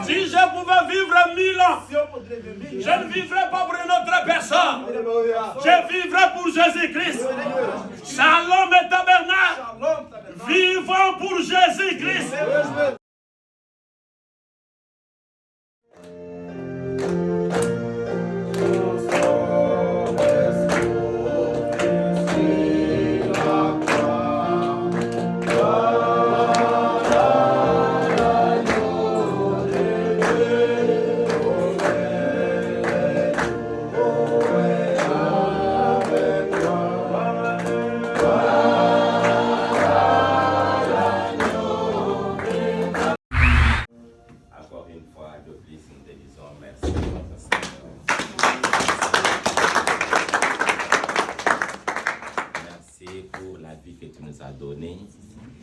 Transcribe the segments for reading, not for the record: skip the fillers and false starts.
Si je pouvais vivre 1000 ans, je ne vivrais pas pour une autre personne. Je vivrai pour Jésus-Christ. Shalom et tabernacle. Vivons pour Jésus-Christ.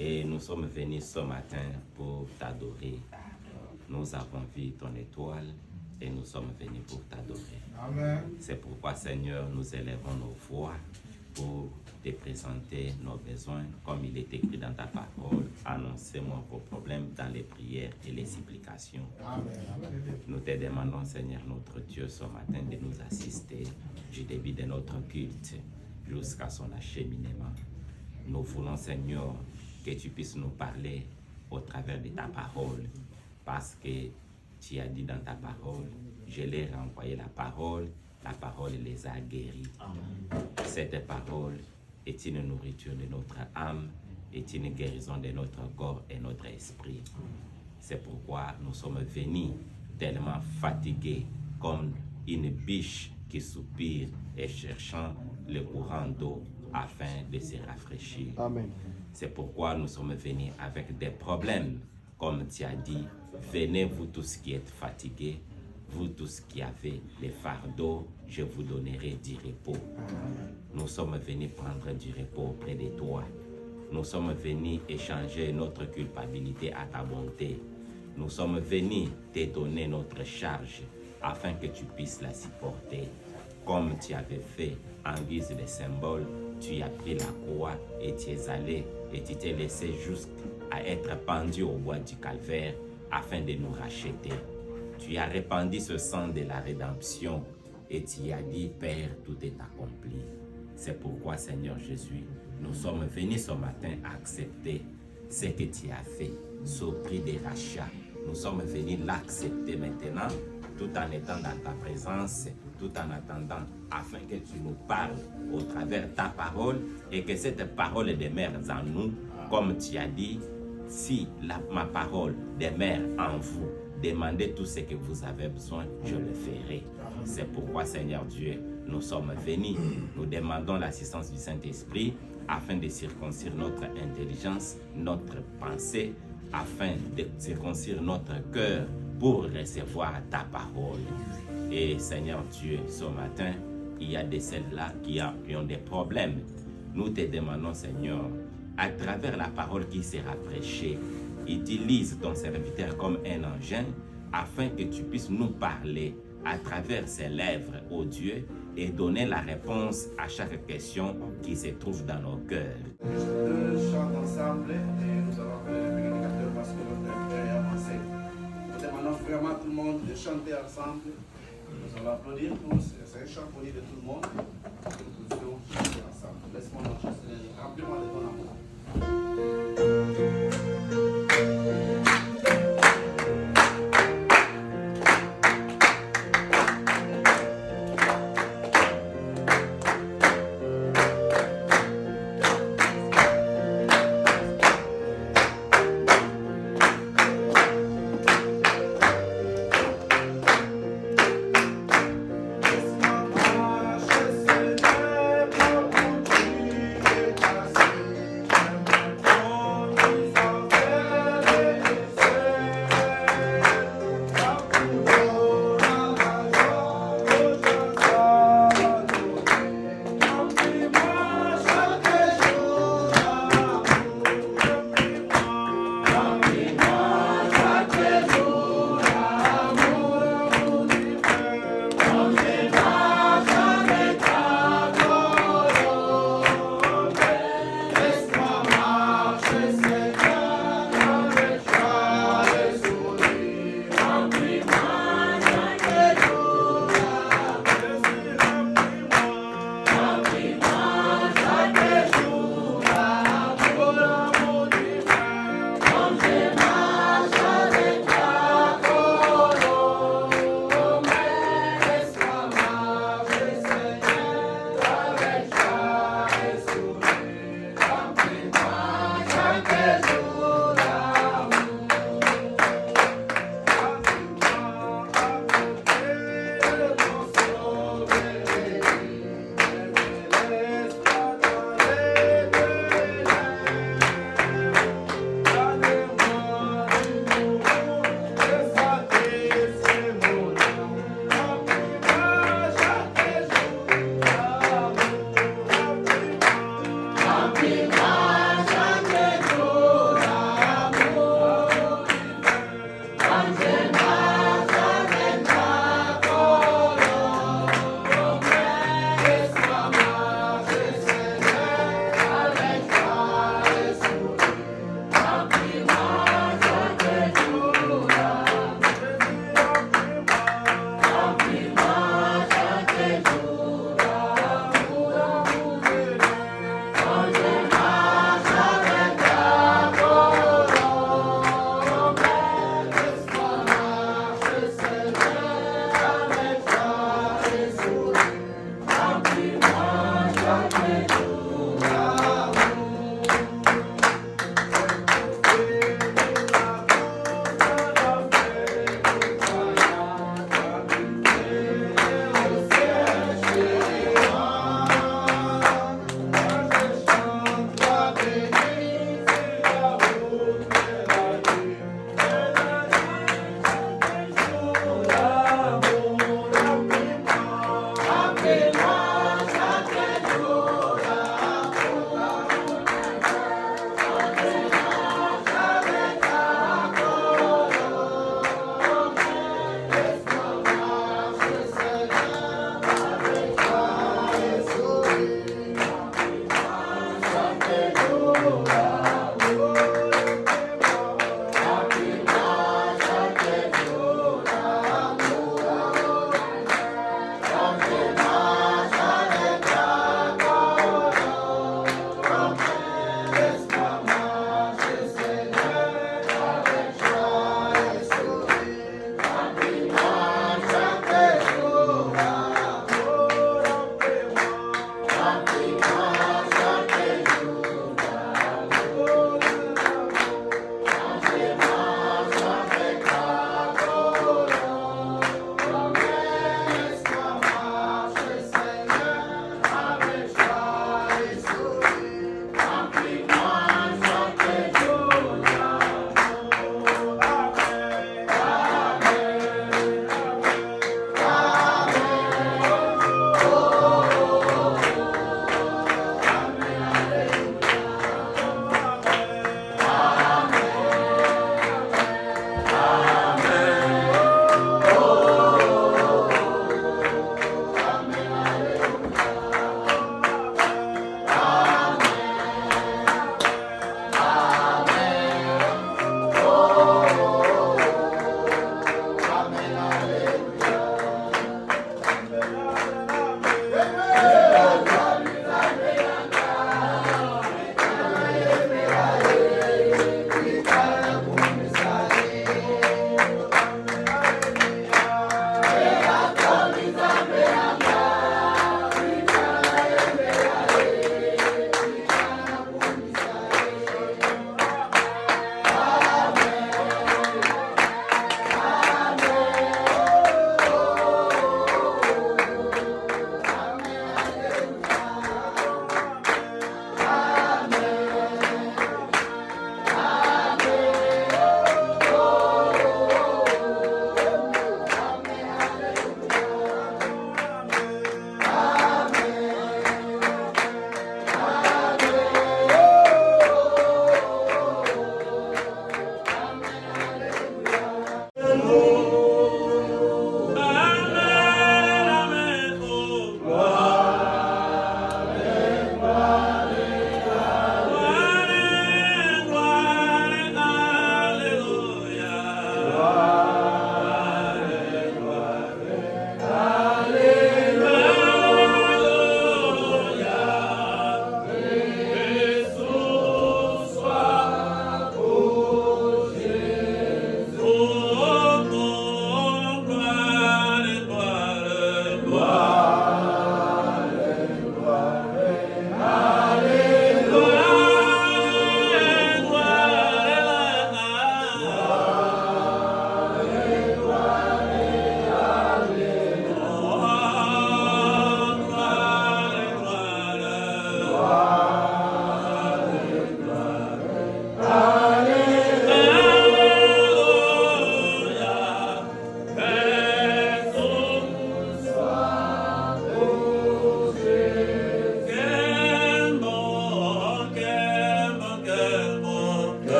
Et nous sommes venus ce matin pour t'adorer. Nous avons vu ton étoile et nous sommes venus pour t'adorer. C'est pourquoi, Seigneur, nous élèvons nos voix pour te présenter nos besoins, comme il est écrit dans ta parole. Annoncez-moi vos problèmes dans les prières et les supplications. Nous te demandons, Seigneur, notre Dieu, ce matin, de nous assister du début de notre culte jusqu'à son acheminement. Nous voulons, Seigneur, que tu puisses nous parler au travers de ta parole, parce que tu as dit dans ta parole, je leur ai envoyé la parole les a guéris. Cette parole est une nourriture de notre âme, est une guérison de notre corps et notre esprit. C'est pourquoi nous sommes venus tellement fatigués, comme une biche qui soupire et cherchant le courant d'eau afin de se rafraîchir. Amen. C'est pourquoi nous sommes venus avec des problèmes. Comme tu as dit, venez vous tous qui êtes fatigués, vous tous qui avez les fardeaux, je vous donnerai du repos. Nous sommes venus prendre du repos auprès de toi. Nous sommes venus échanger notre culpabilité à ta bonté. Nous sommes venus te donner notre charge afin que tu puisses la supporter. Comme tu avais fait en guise de symbole, tu as pris la croix et tu es allé et tu t'es laissé jusqu'à être pendu au bois du calvaire afin de nous racheter. Tu as répandu ce sang de la rédemption et tu as dit, Père, tout est accompli. C'est pourquoi, Seigneur Jésus, nous sommes venus ce matin accepter ce que tu as fait, ce prix de rachat. Nous sommes venus l'accepter maintenant, tout en étant dans ta présence, tout en attendant, afin que tu nous parles au travers de ta parole et que cette parole demeure en nous, comme tu as dit, si ma parole demeure en vous, demandez tout ce que vous avez besoin, je le ferai. C'est pourquoi, Seigneur Dieu, nous sommes venus. Nous demandons l'assistance du Saint-Esprit afin de circoncire notre intelligence, notre pensée, afin de circoncire notre cœur pour recevoir ta parole. Et Seigneur Dieu, ce matin, il y a de celles-là qui ont des problèmes. Nous te demandons, Seigneur, à travers la parole qui sera prêchée, utilise ton serviteur comme un engin afin que tu puisses nous parler à travers ses lèvres, ô Dieu, et donner la réponse à chaque question qui se trouve dans nos cœurs. Nous chantons ensemble et nous allons appeler le prédicateur parce que notre cœur est avancé. Nous demandons vraiment tout le monde de chanter ensemble. Nous allons applaudir tous. C'est un chant connu de tout le monde. Nous pouvons chanter ensemble. Laisse-moi l'enregistrer. Remplis-moi de ton amour. Laisse-moi marcher, Seigneur, pour où tu es passé. Happy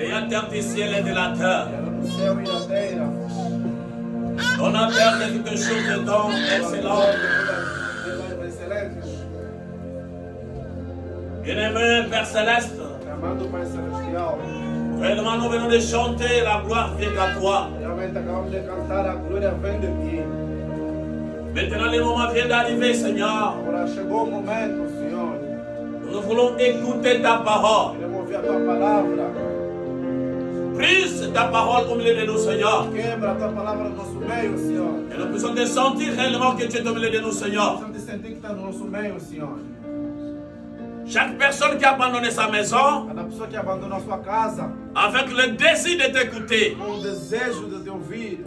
Créateur du ciel et de la terre. Criador do céu e da terra. Donateur de toutes choses de dons excellents. Coisas excelentes. Bien-aimé Père Céleste, Amado Pai Celestial. réellement nous venons de chanter la gloire vient à toi. Realmente acabamos de cantar a glória vem de ti. Maintenant le moment vient d'arriver, Seigneur. Agora chegou o momento, Senhor. Nous voulons écouter ta parole. Queremos ouvir a tua palavra. Brise ta parole au milieu de nous, Seigneur. Quebra a tua palavra no nosso meio, Senhor. Et nous puissions te sentir réellement que tu es au milieu de nous, Seigneur. Precisamos de sentir que está no nosso meio, Senhor. Chaque personne qui a abandonné sa maison Cada pessoa que abandonou a sua casa avec le désir de t'écouter. com o desejo de te ouvir.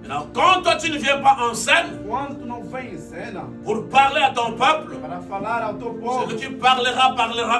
Maintenant, quand toi tu ne viens pas en scène Quando tu não vem em cena pour parler à ton peuple, para falar ao teu povo, celui qui parlera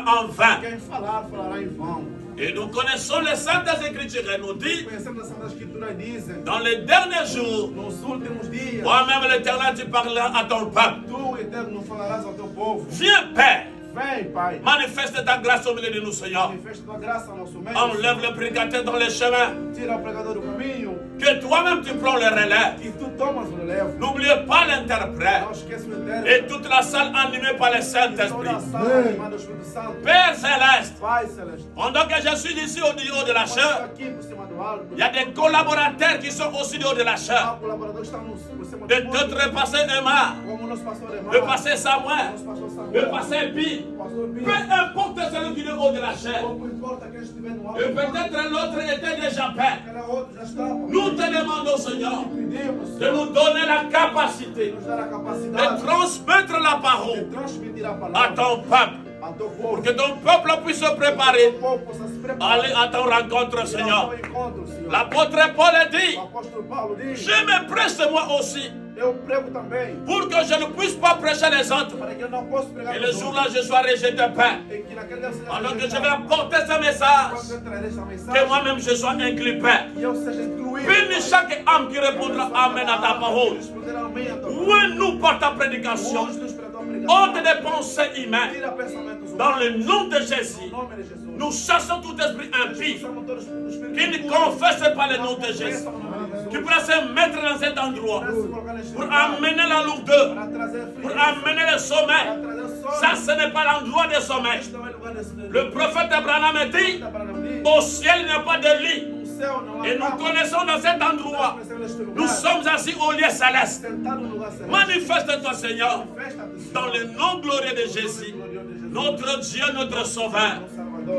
en vain. quem falar, falará em vão. Et nous connaissons les Saintes Écritures et nous dit, Conhecemos as Santas Escrituras dizem, dans les derniers jours, nos últimos dias, toi-même l'Éternel, tu parleras à ton peuple. tu, Eterno, falarás ao teu povo. Viens, Père, Vem, Pai, manifeste ta grâce au milieu de nous, Seigneur. manifesta tua graça ao nosso meio. Enlève le prédicateur dans les chemins. Tira o pregador do caminho, Que toi-même tu prends le relais. que tu tomas o relevo. N'oubliez pas l'interprète. Não esqueça o Eterno. Et toute la salle animée par le Saint-Esprit. Toda a sala animada do Espírito Santo. Père Céleste, Pai Celeste, pendant que je suis ici au haut de la estou chair, aqui por cima do alto. il y a des collaborateurs qui sont aussi du haut de la Há chair. colaboradores que estão por cima De do mundo. d'autres passer Emma, Como o nosso pastor Emar, de passer Samuel, nosso pastor de Samuel, passer Pi. pastor Peu Bia. importe celui qui est au haut de la chair. Pouco importa quem estiver no alto. Et peut-être l'autre était déjà père. Aquela outra já estava. Nous te demandons, Seigneur, Pedimos, de nous donner la capacité nos dar a de capacidade transmettre la de parole transmitir a à palavra ton peuple. a teu Pour povo. que ton peuple puisse se préparer O povo possa se à preparar. aller à ton rencontre, Ir ao Seigneur. teu encontro, Senhor. L'apôtre Paul a dit, O apóstolo Paulo diz, je me presse moi aussi eu prego também, pour que je ne puisse pas prêcher les autres. para que eu não possa pregar Et nos le outros. jour-là, je sois rejeté, Père. E que naquele dia eu seja Pendant que je vais rejeitado. apporter ce Quando message, eu trarei essa que mensagem, moi-même je sois inclus, Père. que eu seja incluído. Bénis chaque âme qui répondra Amen à ta parole. Responderá amém a tua palavra. Oué-nous par ta prédication. Use-nos para a tua pregação. Ôte des pensées humaines. Tira pensamentos Dans humanos. le nom de No Jésus, nome de Jesus. nous chassons tout esprit impie Expulsamos todos os espíritos qui ne impuros. confesse pas le nom de Confessa Jésus, o nome de Jesus. qui pourrait se mettre dans cet endroit Para se colocar neste pour lugar. amener la lourdeur, Para trazer pour frieza. amener le Para sommeil. trazer sono. Ça, ce n'est pas l'endroit de sommeil. Este não é lugar desse Le prophète Abraham a dit, au ciel il n'y a pas de lit. No céu não há Et nous cama. connaissons dans cet endroit, Conhecemos neste lugar. nous sommes assis au lieu céleste. Sentado no lugar celeste. Manifeste-toi, Seigneur, Manifesta-te, dans Senhor. le nom glorieux de Jésus, notre Dieu, notre Sauveur.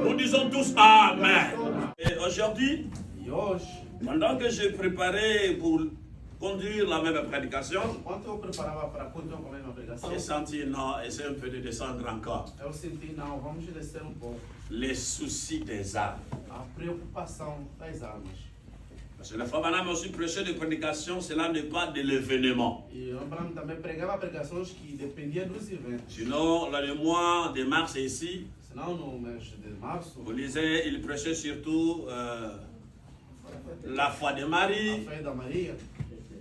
Nous disons tous Amen. Et aujourd'hui, E hoje, pendant que j'ai préparé pour conduire la même prédication, enquanto eu preparava para continuar com a mesma pregação, j'ai senti, non, essayer un peu de descendre encore. eu senti, não, vamos descer um pouco. Les soucis des âmes. A preocupação das almas. Parce que le frère Branham a aussi prêché des prédications, cela n'est pas de l'événement. E o Abraham também pregava pregações que dependiam dos eventos. Sinon, le mois de mars ici, Senão, no mês de março, vous lisez, il prêchait surtout la foi de Marie, a fé da Maria,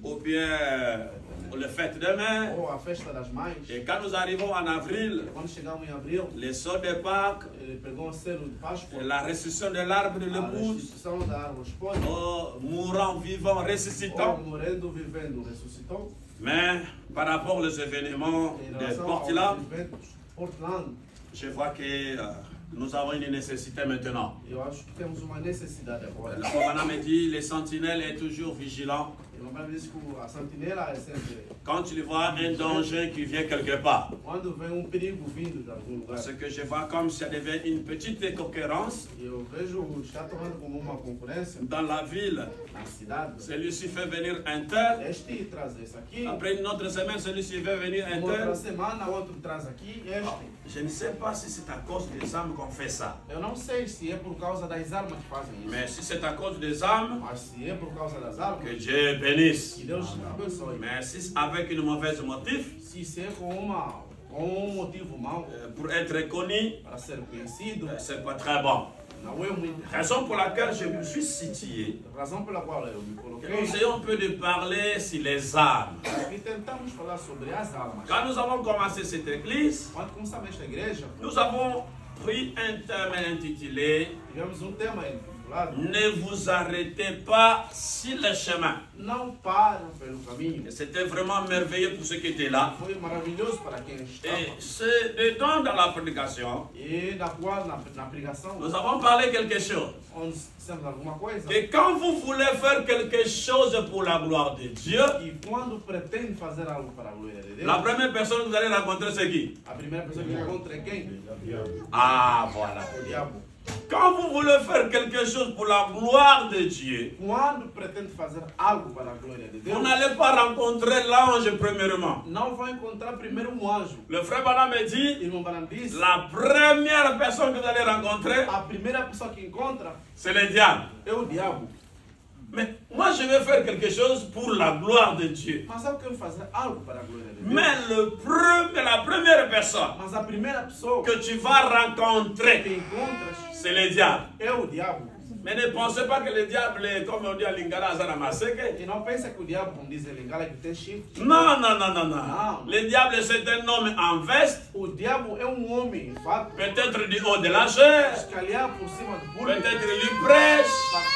ou bien le fête de mai. ou a festa das mães. Et quand nous arrivons en avril, Quando chegamos em abril, les sauts de Pâques, ele pegou um selo de Páscoa, la restitution de l'arbre de a l'épouse, restituição da árvore esposa, oh, mourant, vivant, ou ressuscitant. morrendo, vivendo, ressuscitou. Mais par rapport aux événements Em de relação Portland, aos eventos, Portland, je vois que nous avons une nécessité maintenant. eu acho que temos uma necessidade agora. Le Commandant me dit, les sentinelles est toujours vigilant. E o Abraham disse que a sentinela é sempre, Quand tu vois un danger qui vient quelque part, quando vem perigo vindo de algum lugar, parce que je vois comme ça devient une petite concurrence eu vejo está tomando como uma concorrência dans la ville. na cidade. Celui-ci fait venir un tel, Este traz esse aqui, après une autre semaine, celui-ci fait venir un uma outra tel. semana outro traz aqui, este. Je ne sais pas si c'est à cause des âmes qu'on fait ça. Eu não sei se é por causa das armas que fazem isso, Mais si c'est à cause des âmes, mas se é por causa das armas, que Dieu bénisse. que Deus abençoe. Mais si c'est avec une mauvaise motif, Se é com motivo mau, pour être connu, para ser conhecido, c'est pas très bon. não é muito. Raison pour laquelle je me suis situé. A razão pela qual eu me Que coloquei, nous ayons un peu de parler sur les âmes. aqui tentamos falar sobre as almas. Quand nous avons commencé cette église, Quando começamos esta igreja, nous avons pris un thème intitulé Tivemos um tema intitulado Ne vous arrêtez pas sur le chemin. Não Param pelo Caminho. Et c'était vraiment merveilleux pour ceux qui étaient là. Foi maravilhoso para quem estava. Et c'est dedans dans la prédication, E na qual, na pregação, nous avons parlé quelque chose. onde dissemos alguma coisa. Et quand vous voulez faire quelque chose pour la gloire de Dieu, E quando pretende fazer algo para a glória de Deus, la première personne que vous allez rencontrer, c'est qui? a primeira pessoa que encontra é quem? Ah, voilà. O diabo. Quand vous voulez faire quelque chose pour la gloire de Dieu, Quando pretende fazer algo para a glória de vous Deus, n'allez pas rencontrer l'ange premièrement. não vai encontrar primeiro um anjo. Le frère Branham me dit, Irmão Branham disse, la première personne que vous allez rencontrer, a primeira pessoa que encontra c'est le diable. é o diabo. Mais moi, je vais faire quelque chose pour la gloire de Dieu. Mas eu quero fazer algo para a glória de Deus. Mais la première personne Mas a primeira pessoa que tu vas rencontrer, que encontras c'est le diable. é o diabo. Mais ne pensez pas que le diable est, comme on dit à Lingala, Zanamaseke. E não pensa que o diabo, como diz em Lingala, que tem chifre. Non, non, non, non, non. Non. Le diable, c'est un homme en veste, O diabo é um homem, de fato, peut-être du haut de la chair, escalhar por cima do público. peut-être il prêche,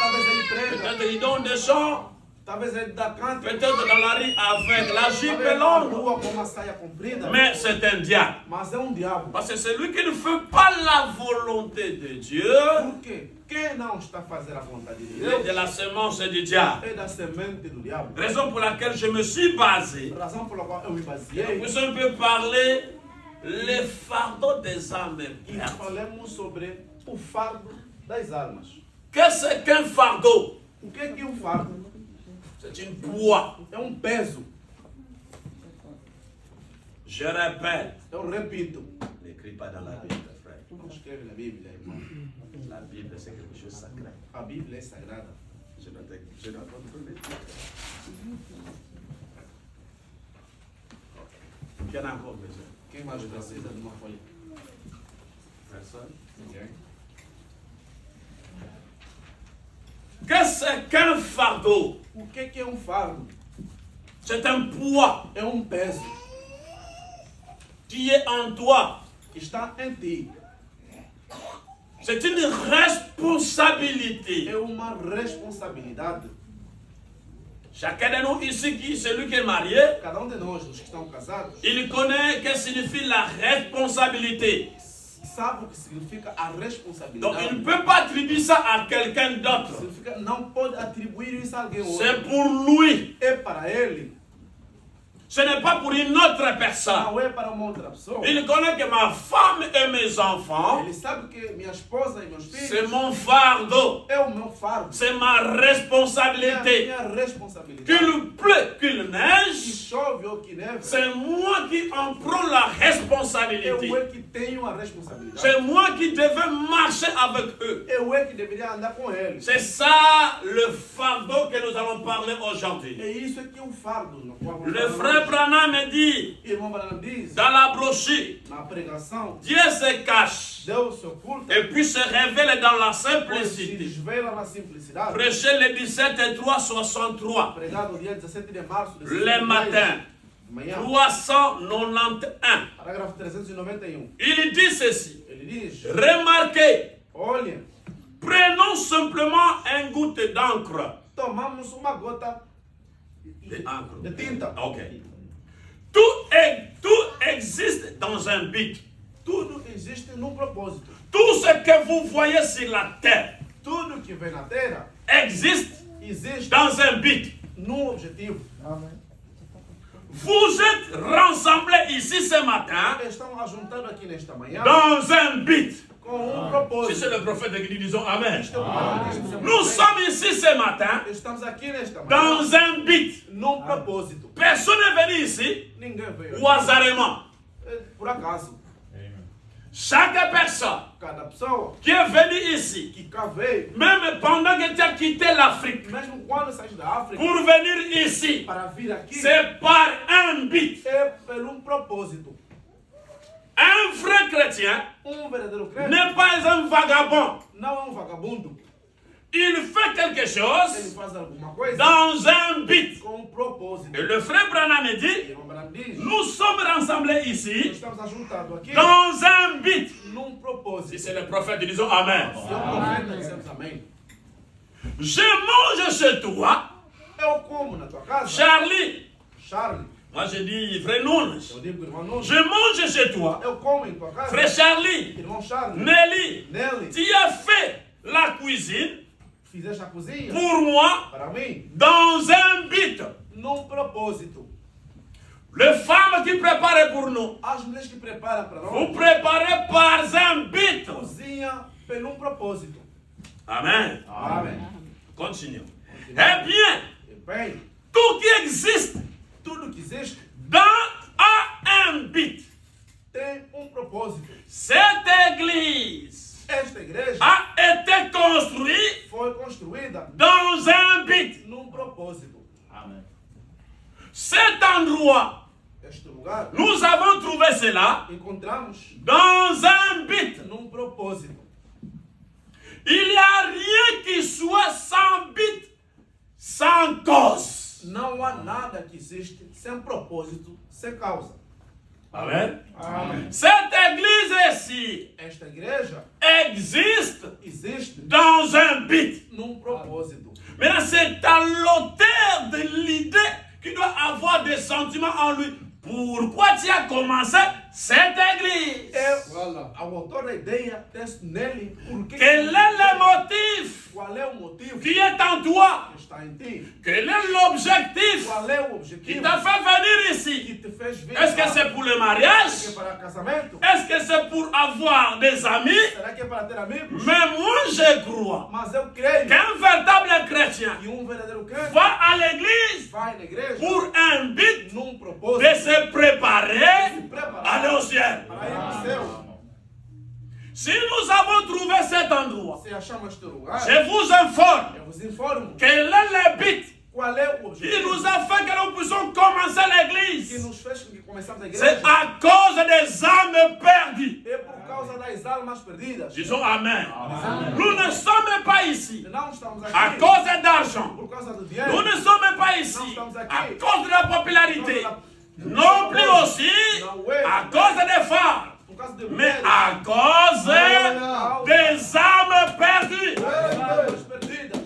Talvez ele prega, peut-être il donne des chants, talvez ele dá canto, peut-être dans la rue avec la jupe talvez na longue. rua com uma saia comprida. Mais c'est un diable. Mas é um diabo. Parce que c'est lui qui ne fait pas la volonté de Dieu, Por quê? Quem não está a fazer a vontade de il est Deus de la semence du diable. é da semente do diabo. Raison pour laquelle je me suis basé. Razão pela qual eu me Nous baseei puissions peut parler les fardeaux des âmes e perdues. falamos sobre o fardo das almas. Qu'est-ce qu'un fardeau? O que é um fardo? C'est une poids. É um peso. Je répète. Eu repito. N'écris pas dans la Bible, frère. Não escreve na Bíblia, irmão. La Bible, c'est quelque chose de sacré. A Bíblia é sagrada. Je dois contrôler. Qui en a encore besoin? Quem mais precisa de uma folha? Personne. Ninguém. Qu'est-ce qu'un fardeau? O que é um fardo? C'est un poids É um peso qui est en toi. que está em ti. C'est une responsabilité. É uma responsabilidade. Chacun de nous ici, celui qui est marié, Cada de nós, os que estão casados, il connaît ce que signifie la responsabilité. sabe o que significa a Donc responsabilidade. il ne peut pas attribuer ça à quelqu'un d'autre. Significa, não pode atribuir isso a alguém outro. C'est pour lui. É para ele, Ce n'est pas pour une autre personne. não é para uma outra pessoa. Il connaît que ma femme et mes enfants, Ele sabe que minha esposa e meus c'est filhos mon fardeau. é o meu fardo. C'est ma É responsabilité. a minha responsabilidade. Qu'il pleut, qu'il Que neige, chove ou que neve, c'est moi qui en prends la responsabilité. eu é que tenho a responsabilidade. C'est moi qui devais marcher avec eux. Eu é que deveria andar com eles. C'est ça le fardeau que nous allons parler aujourd'hui. É isso que é um fardo. No qual vamos Le falar frère hoje. Branham me dit, Irmão Branham diz, dans la brochure, na pregação, Dieu se cache Deus se oculta, et puis se révèle dans la pois se simplicité. desvela na simplicidade. Prêché le 17-3-63, Pregado no dia 17 de março de le matin, de manhã, 391. parágrafo 391. Il dit ceci, Ele diz, remarquez, olha, prenons simplement un goutte d'encre. tomamos uma gota D'encre. de tinta. Ok. Tout existe dans un but. Tudo existe num propósito. Tout ce que vous voyez sur la terre Tudo que vem na terra existe existe dans un but. num objetivo. Vous êtes rassemblés ici ce matin Estão ajuntados aqui nesta manhã dans un but. com Si propósito. c'est le prophète qui dit, disons Amen. Nous Nous sommes ici ce matin estamos aqui nesta manhã dans un but. num propósito. Personne n'est venu ici Ninguém veio au hasardement. por acaso. Chaque personne Cada pessoa qui est venue ici, que cá veio, même pendant que tu as quitté l'Afrique, mesmo quando sai da África, pour venir ici, para vir aqui, c'est par un but. é por propósito. Un vrai chrétien Verdadeiro crente n'est pas un vagabond. não é vagabundo. Il fait quelque Ele chose faz alguma coisa dans un but. com propósito. Et le frère Branham me dit, Irmão Branham diz, nous sommes rassemblés nós ici estamos ajuntados aqui dans un but. num propósito. Si c'est le prophète, disons Amen. Se é o profeta, dizemos amém. Je mange chez toi, Eu como na tua casa, Charlie. Charlie. Moi je dis vrai Nunes. Eu digo irmão Nunes. Je mange chez toi, Eu como em tua casa, frère Charlie, irmão Charlie. Nelly. Nelly, Tu as fait la cuisine fizeste a cozinha pour moi para mim dans un but. num propósito. Les femmes qui préparent pour nous, As mulheres que preparam para vous nós, préparez par un but. cozinha por um propósito. Amen. Amém. Continuons. Eh bien, E bem, tout qui existe tudo que existe a un but. tem propósito. Cette église Esta igreja a été construite foi construída dans un but. num propósito. Cet endroit, Este lugar nous avons trouvé cela encontramos dans un but. num propósito. Il n'y a rien qui soit sans but, sans cause. Não há nada que existe sem propósito, sem causa. Amen. Amém. Cette église ici Esta igreja existe existe dans un but. num propósito. Maintenant, c'est à l'auteur de l'idée qui doit avoir des sentiments en lui. Pourquoi tu as commencé cette église? Ao autor da ideia, teste nele porque Quel est le motif qual é o motivo qui est en toi? que está em ti. Quel est l'objectif Qual é o qui objetivo t'a fait venir que ici? te fez vir? Est-ce que c'est pour le mariage? É para casamento? Est-ce que c'est pour avoir des amis? Será que é para ter amigos? Mais moi, je crois Mas eu creio qu'un véritable chrétien que verdadeiro crente va à l'église vai na igreja pour un but num de propósito se préparer à aller au ciel. para ir ao céu. Si nous avons trouvé cet endroit, Se achamos este lugar, je vous informe eu vos informo quel est le but qual é o qui objetivo nous a fait que nous puissions commencer que l'église. nos fez com que começamos a C'est igreja. à cause des âmes perdues. É por causa das almas perdidas. Disons Amen. Nous ne sommes pas ici Não estamos à aqui cause d'argent. por causa do Nous dinheiro. ne sommes pas ici à cause de la popularité. Non plus aussi à cause des femmes, Por causa de mais mulheres. à cause des âmes perdues. Almas perdidas.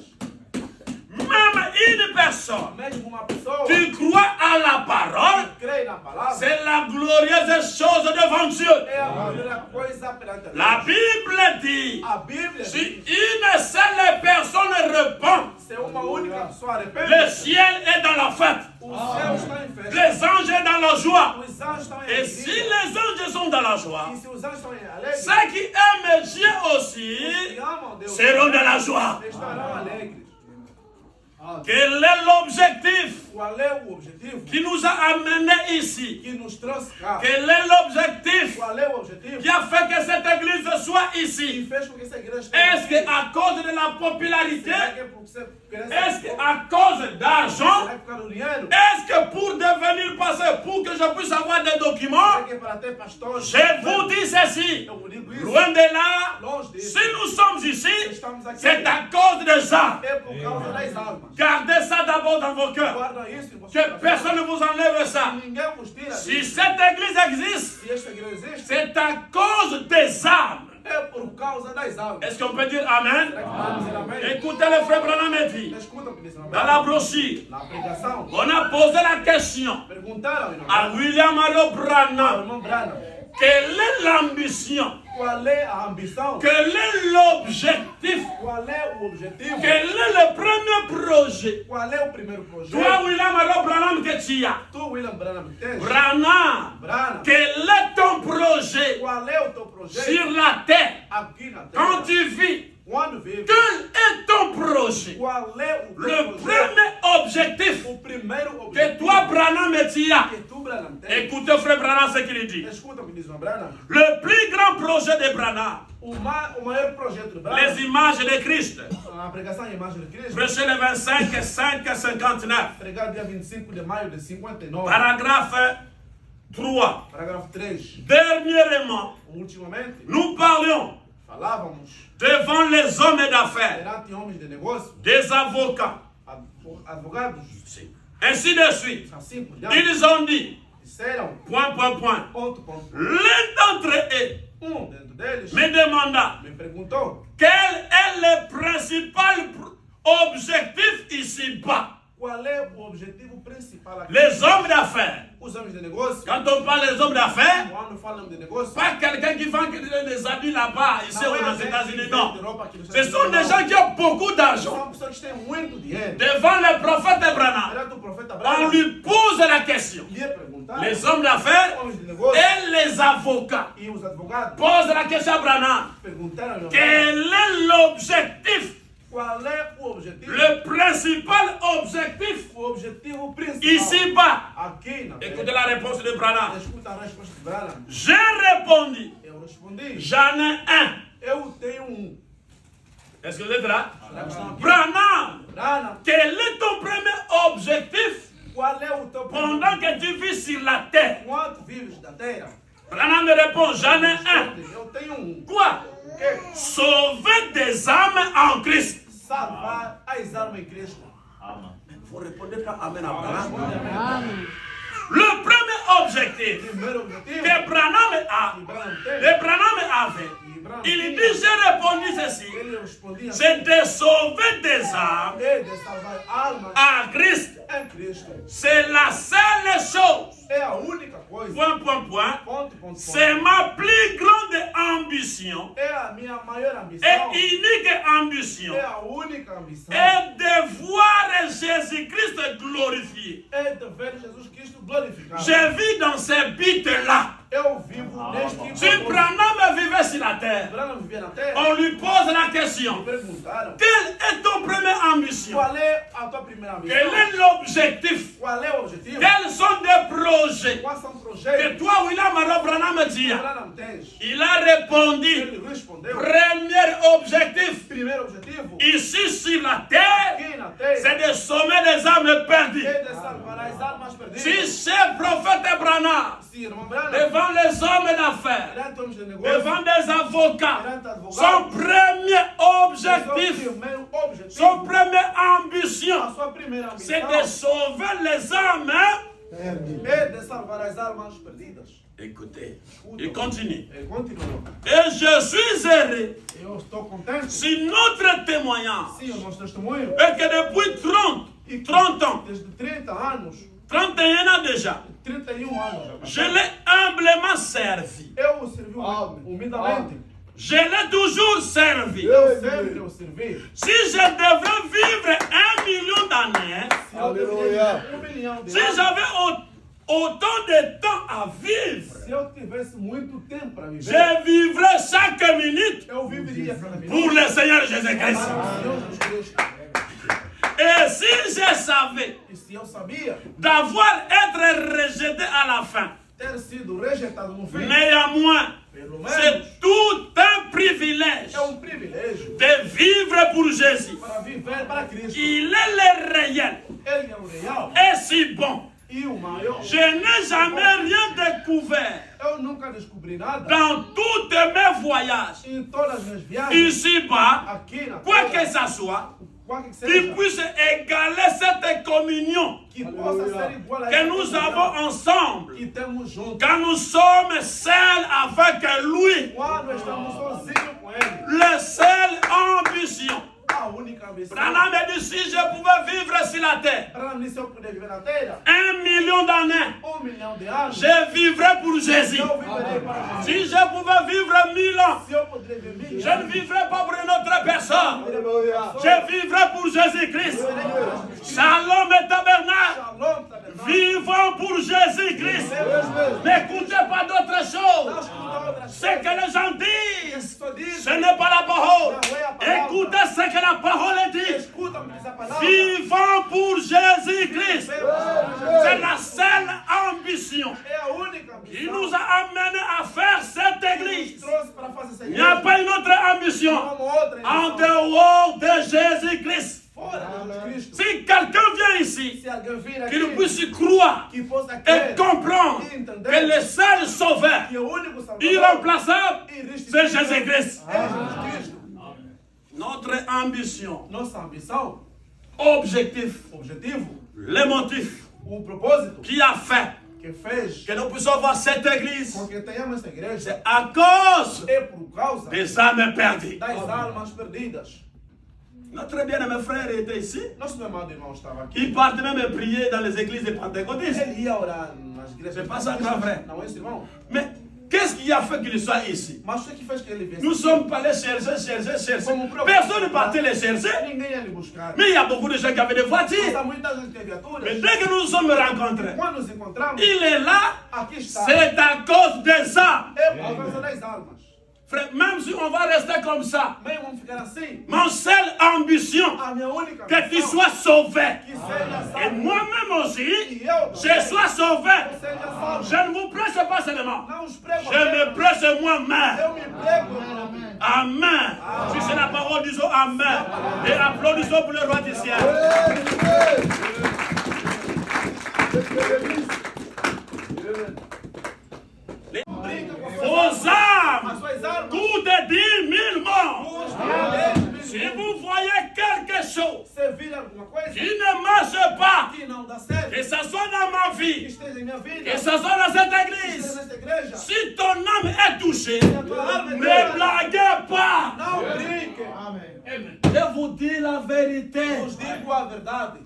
Même une personne Mesmo uma pessoa qui croit à la parole, que crê na palavra c'est la glorieuse chose devant Dieu. é a primeira coisa perante La Deus. Bible dit, A Bíblia si diz, une seule personne répond, se uma única pessoa arrepende, le ciel est dans la fête, o céu está em festa. les anges sont dans la joie. Os anjos estão em Et si alegria. les anges sont dans la joie, E se os anjos estão em alegria, ceux qui aiment Dieu aussi que amam Deus seront dans la joie. estarão alegres. Quel est l'objectif Qual é o objetivo qui nous a amenés ici? que nos trouxe cá? Quel est l'objectif Qual é o objetivo qui a fait que cette église soit que ici? fez com que essa igreja Est-ce qu'à cause de la popularité? Será que é porque você cresce? Est-ce qu'à cause d'argent? Será que por causa do dinheiro? Est-ce que pour devenir pasteur, pour que je puisse avoir des Será documents? que é para ter pastores? Je vous dis ceci. Eu vos digo isso. Loin de là, Longe disso. si nous sommes ici, Estamos aqui. c'est à cause des âmes. É por causa das almas. Gardez ça d'abord dans vos cœurs. Guarda isso em Que personne ne vous enlève ça. Ninguém vos tira Si disso. cette église existe, Se esta igreja existe, c'est à cause des âmes. é por causa das almas. Est-ce qu'on peut dire Amen? Será que podemos dizer amém? Écoutez le frère Branham a dit, Escuta o que diz dans la brochure, na pregação. on a posé la question Perguntaram à William Allo ao Branham, irmão Branham quelle est l'ambition? qual é a ambição, Quel est l'objectif? qual é o objetivo, Quel est le premier projet? qual é o primeiro projeto. Toi, William Allo Branham, que tu as. Tu, William Branham, tens. Branham, Branham, quel est ton projet qual é o teu projeto sur la terre aqui na quand terra? tu vis? Quando vive, Quel est ton projet? qual é o teu Le projeto? premier objectif O primeiro que objetivo toi, Branham, tu as. que tu, Branham, tens. Écoutez, frère Branham, ce qu'il dit. Escuta o que diz o Branham. Le plus grand projet de Branham, O maior projeto de Branham, les images de Christ, a pregação em imagem de Cristo, prêché le 25 5 59, pregado dia 25 de maio de 59, paragraphe 3. parágrafo 3. Dernièrement, Ultimamente, nous parlions falávamos devant les hommes d'affaires, perante homens de negócio, des avocats, advogados, ainsi de suite. assim por diante, Ils ont dit, disseram, point, point, point, ponto, ponto, l'un d'entre eux dentro deles me demanda me perguntou quel est le principal objectif ici-bas. qual é o objetivo principal aqui. Les hommes d'affaires. Os homens de negócio, Quand on parle des hommes d'affaires, quando falam de negócio, pas quelqu'un qui vend des habits là-bas, ici não é aux alguém États-Unis, que non. vende roupa aqui nos Ce Estados sont des Unidos, gens qui ont beaucoup d'argent. são pessoas que têm muito dinheiro. Devant le prophète Abraham, Perante o profeta on Abraão, lui pose la question. lhe perguntaram, Les hommes d'affaires homens de negócio et les avocats e os advogados posent la question à Abraham. perguntaram a Abraão, Quel est l'objectif? qual é o objetivo? Le principal objectif O objetivo principal ici-bas. aqui na terra. Écoutez la réponse de Branham. Escuta a resposta de Branham. J'ai répondu, Eu respondi, j'en ai un. eu tenho Est-ce que vous êtes là? Será que estão aqui? Branham, Branham, quel est ton premier objectif qual é o teu pendant que tu vis sur la terre? Quanto vives da terra? Branham me répond, j'en ai un. Eu tenho Quoi? O quê? Sauver des âmes en Christ. Salvar as almas em Cristo. Vous répondez pas Amen à Branham. Amém. Le premier objectif Primeiro objetivo que Branham a, que Branham tem, que Branham avait, il dit, j'ai répondu ceci, ele respondia c'est de sauver des âmes é de salvar almas en Christ. em Cristo. C'est la seule chose. É a única coisa. Point, point, point. Ponto, ponto, ponto. C'est ma plus grande ambition É a minha maior ambição. et unique ambition É a única ambição. est de voir Jésus-Christ glorifié. É de ver Jesus Cristo glorificado. Je vis dans ces buts-là. Eu vivo neste Si Branham vivait sur la terre, Branham vivia na terra. on lui pose la question, Me perguntaram quelle est ton première ambition? qual é a tua primeira ambição. Quel est l'objectif? Qual é o objetivo? Quels sont des projets Quais são os que projetos toi, William Branham dit? que Branham tens? Il a répondu, Ele respondeu. premier objectif, Primeiro objetivo ici sur la terre, aqui na terra c'est de sommer les âmes perdues. é de salvar as almas perdidas. Si chef prophète Branham, Se irmão Branham, devant les hommes d'affaires, perante homens de negócio, devant des avocats, perante advogados, son premier objectif, seu primeiro objetivo, son première ambition, a sua primeira c'est ambição de sauver les âmes. é de salvar as almas perdidas. Écoutez, il continue. Ele continuou. Et je suis heureux Eu estou contente si notre témoignage se o nosso testemunho est que depuis 30 ans, desde 30 anos, 31 ans déjà, 31 anos, je l'ai humblement servi. eu o servi humildemente. Je l'ai toujours servi. Eu sempre o servi. Si je devais vivre 1 million d'années, Se eu deveria viver 1 milhão de si anos, j'avais autant de temps à vivre, se eu tivesse muito tempo para viver, je vivrais chaque minute eu viveria cada pour minuto le Seigneur Jésus-Christ. para o Senhor Jesus Cristo. Et si je savais E se eu sabia d'avoir été rejeté à la fin, ter sido rejeitado no fim, néanmoins, pelo menos c'est tout un privilège é privilégio de vivre pour Jésus. para viver para Cristo. Il est le réel Ele é o real et si bon. e o maior. Je n'ai jamais rien découvert Eu nunca descobri nada dans tous mes voyages em todas as minhas viagens ici-bas, aqui na quoi que terra, ça soit, qual que qui seja, puisse égaler cette communion que possa ser igual a que nous avons ensemble que temos juntos. quand nous sommes seuls avec lui. Quando estamos sozinhos com Ele, La seule ambition. a única ambição. Branham me dit si je pouvais vivre sur la terre Branham disse: eu puder viver na terra 1 million d'années, 1 milhão de anos, je vivrais pour Jésus. eu viverei para Jesus. Si je pouvais vivre 1000 ans, Se eu puder viver 1000 je ne vivrais pas pour une autre personne. anos, Je vivrais pour Jésus-Christ. Shalom et tabernacle. Shalom, tabernáculo. Vivons pour Jésus-Christ. N'écoutez pas d'autre chose. Ce que les gens disent, ce n'est pas la parole. Écoutez ce que la parole dit. Escuta o que diz a palavra. Vivons pour Jésus-Christ. C'est la seule ambition. É a única Il ambição nous a amenés à faire cette que église. nos trouxe para fazer essa Il n'y a igreja. pas une autre ambition Não há outra en ambição. dehors de Jésus-Christ. Fora de Jesus Cristo. Si quelqu'un vient ici, Se alguém vir qu'il aqui, puisse croire que possa et crer comprendre que le seul sauveur, que o único salvador irremplaçable, e c'est Jésus-Christ. é Jesus Cristo. Notre ambition, Nossa ambição, objectif, objetivo, le motif o propósito qui a fait que que fez que nous puissions voir cette église, com que tenhamos essa igreja c'est à cause é por causa des âmes perdues. das almas perdidas. Notre bien-aimé frère était ici. Nosso meu amado irmão estava aqui. Il partait même prier dans les églises de pentecôtistes. Ele ia orar nas igrejas. C'est pas ça, grand frère. Não é isso, irmão? Mais qu'est-ce qui a fait qu'il soit ici? Mas o que fez que ele viesse? Nous sommes pas allés chercher. Personne ne partait les chercher. Ninguém ia lhe buscar. Mais il y a beaucoup de gens qui avaient des Mas voitures. há muita gente que tem viaturas. Mais dès que nous nous sommes rencontrés, Quando nos encontramos, il est là. aqui está. C'est à cause des âmes. É por causa das almas. Frère, même si on va rester comme ça, Bem, vamos ficar assim. mon seule ambition, A minha única que tu missão sois sauvé. que seja Et salvo. moi-même aussi, E eu je sois sauvé. seja salvo. Je ne vous prêche pas seulement. Não os prego. Je me prêche moi-même. Eu me prego. Amen. Si c'est la parole, disons Amen. Et applaudissons pour le roi du ciel. Vos âmes As suas almas. coûtent 10 000 morts. Os Si vous voyez quelque chose Você vira alguma coisa qui ne marche pas, que não dá certo, que ce soit dans ma que vie, esteja em minha vida, que ce soit dans cette que église, esteja nesta igreja, si ton âme est touchée, a tua alma é ne doida, blaguez pas. não brinque. Je vous dis la vérité. Vos digo a verdade.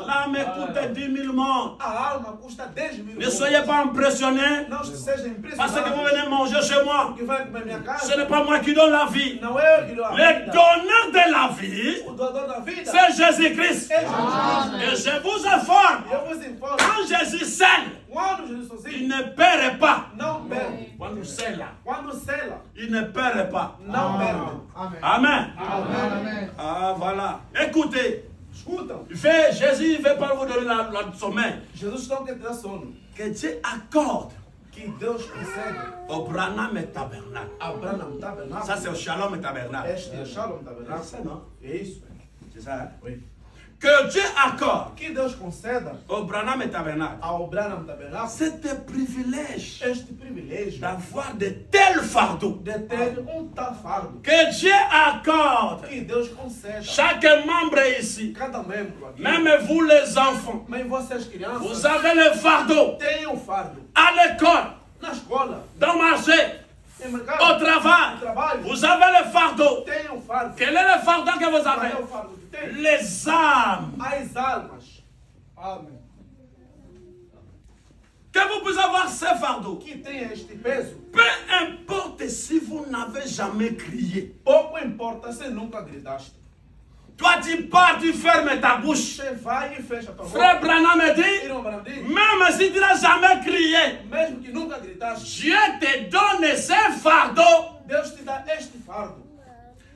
L'âme coûte 10 000 morts. A alma custa 10 mil. Ne soyez pas impressionnés Não seja parce que vous impressionado venez manger chez moi. que vai comer minha Ce casa. n'est pas moi qui donne la vie. Não é eu que dou a Le vida. donneur de la vie, O doador da vida c'est Jésus-Christ. é Jesus. Et je vous informe, Eu vos informo. quand Jésus scelle, Quando Jesus il sozinho ne perd pas. não perde. Quand nous scelle, Quando sela, il ne perd pas. não perde. Amen. Ah, voilà. Écoutez, Escutam. Jésus ne veut pas vous donner la sommeil. Jesus não quer te dar sono. Que Dieu accorde Que Deus concede au Branham et Tabernacle. a Branham Tabernáculo. Ça, c'est au Shalom et Tabernacle. Este é Shalom Tabernáculo. C'est non? É isso. C'est ça, hein? Oui. Que Dieu accorde Que Deus conceda au Branham et Tabernacle ao Branham Tabernáculo cet privilège este privilégio d'avoir de tels fardeaux. de ter tal fardo. Que Dieu accorde Que Deus conceda chaque membre ici, cada membro aqui. même vous les enfants, Mas vocês crianças vous avez le fardeau têm um fardo. à l'école, Na escola, dans le marché, no au mercado, travail. no trabalho, Vous avez le fardeau. têm um fardo. Quel est le fardeau que vous Qual avez? é o fardo que tem? Les âmes. As almas. Amém. Que vous pouvez avoir ce fardeau. Que tem este peso. Peu importe si vous n'avez jamais crié. Pouco importa se nunca gritaste. Toi, tu pars, tu fermes ta bouche. Você vai e fecha tua Frère boca. Branham me dit, Irmão Branham diz, même si tu n'as jamais crié, mesmo que nunca gritaste, Dieu te donne ce fardeau. Deus te dá este fardo.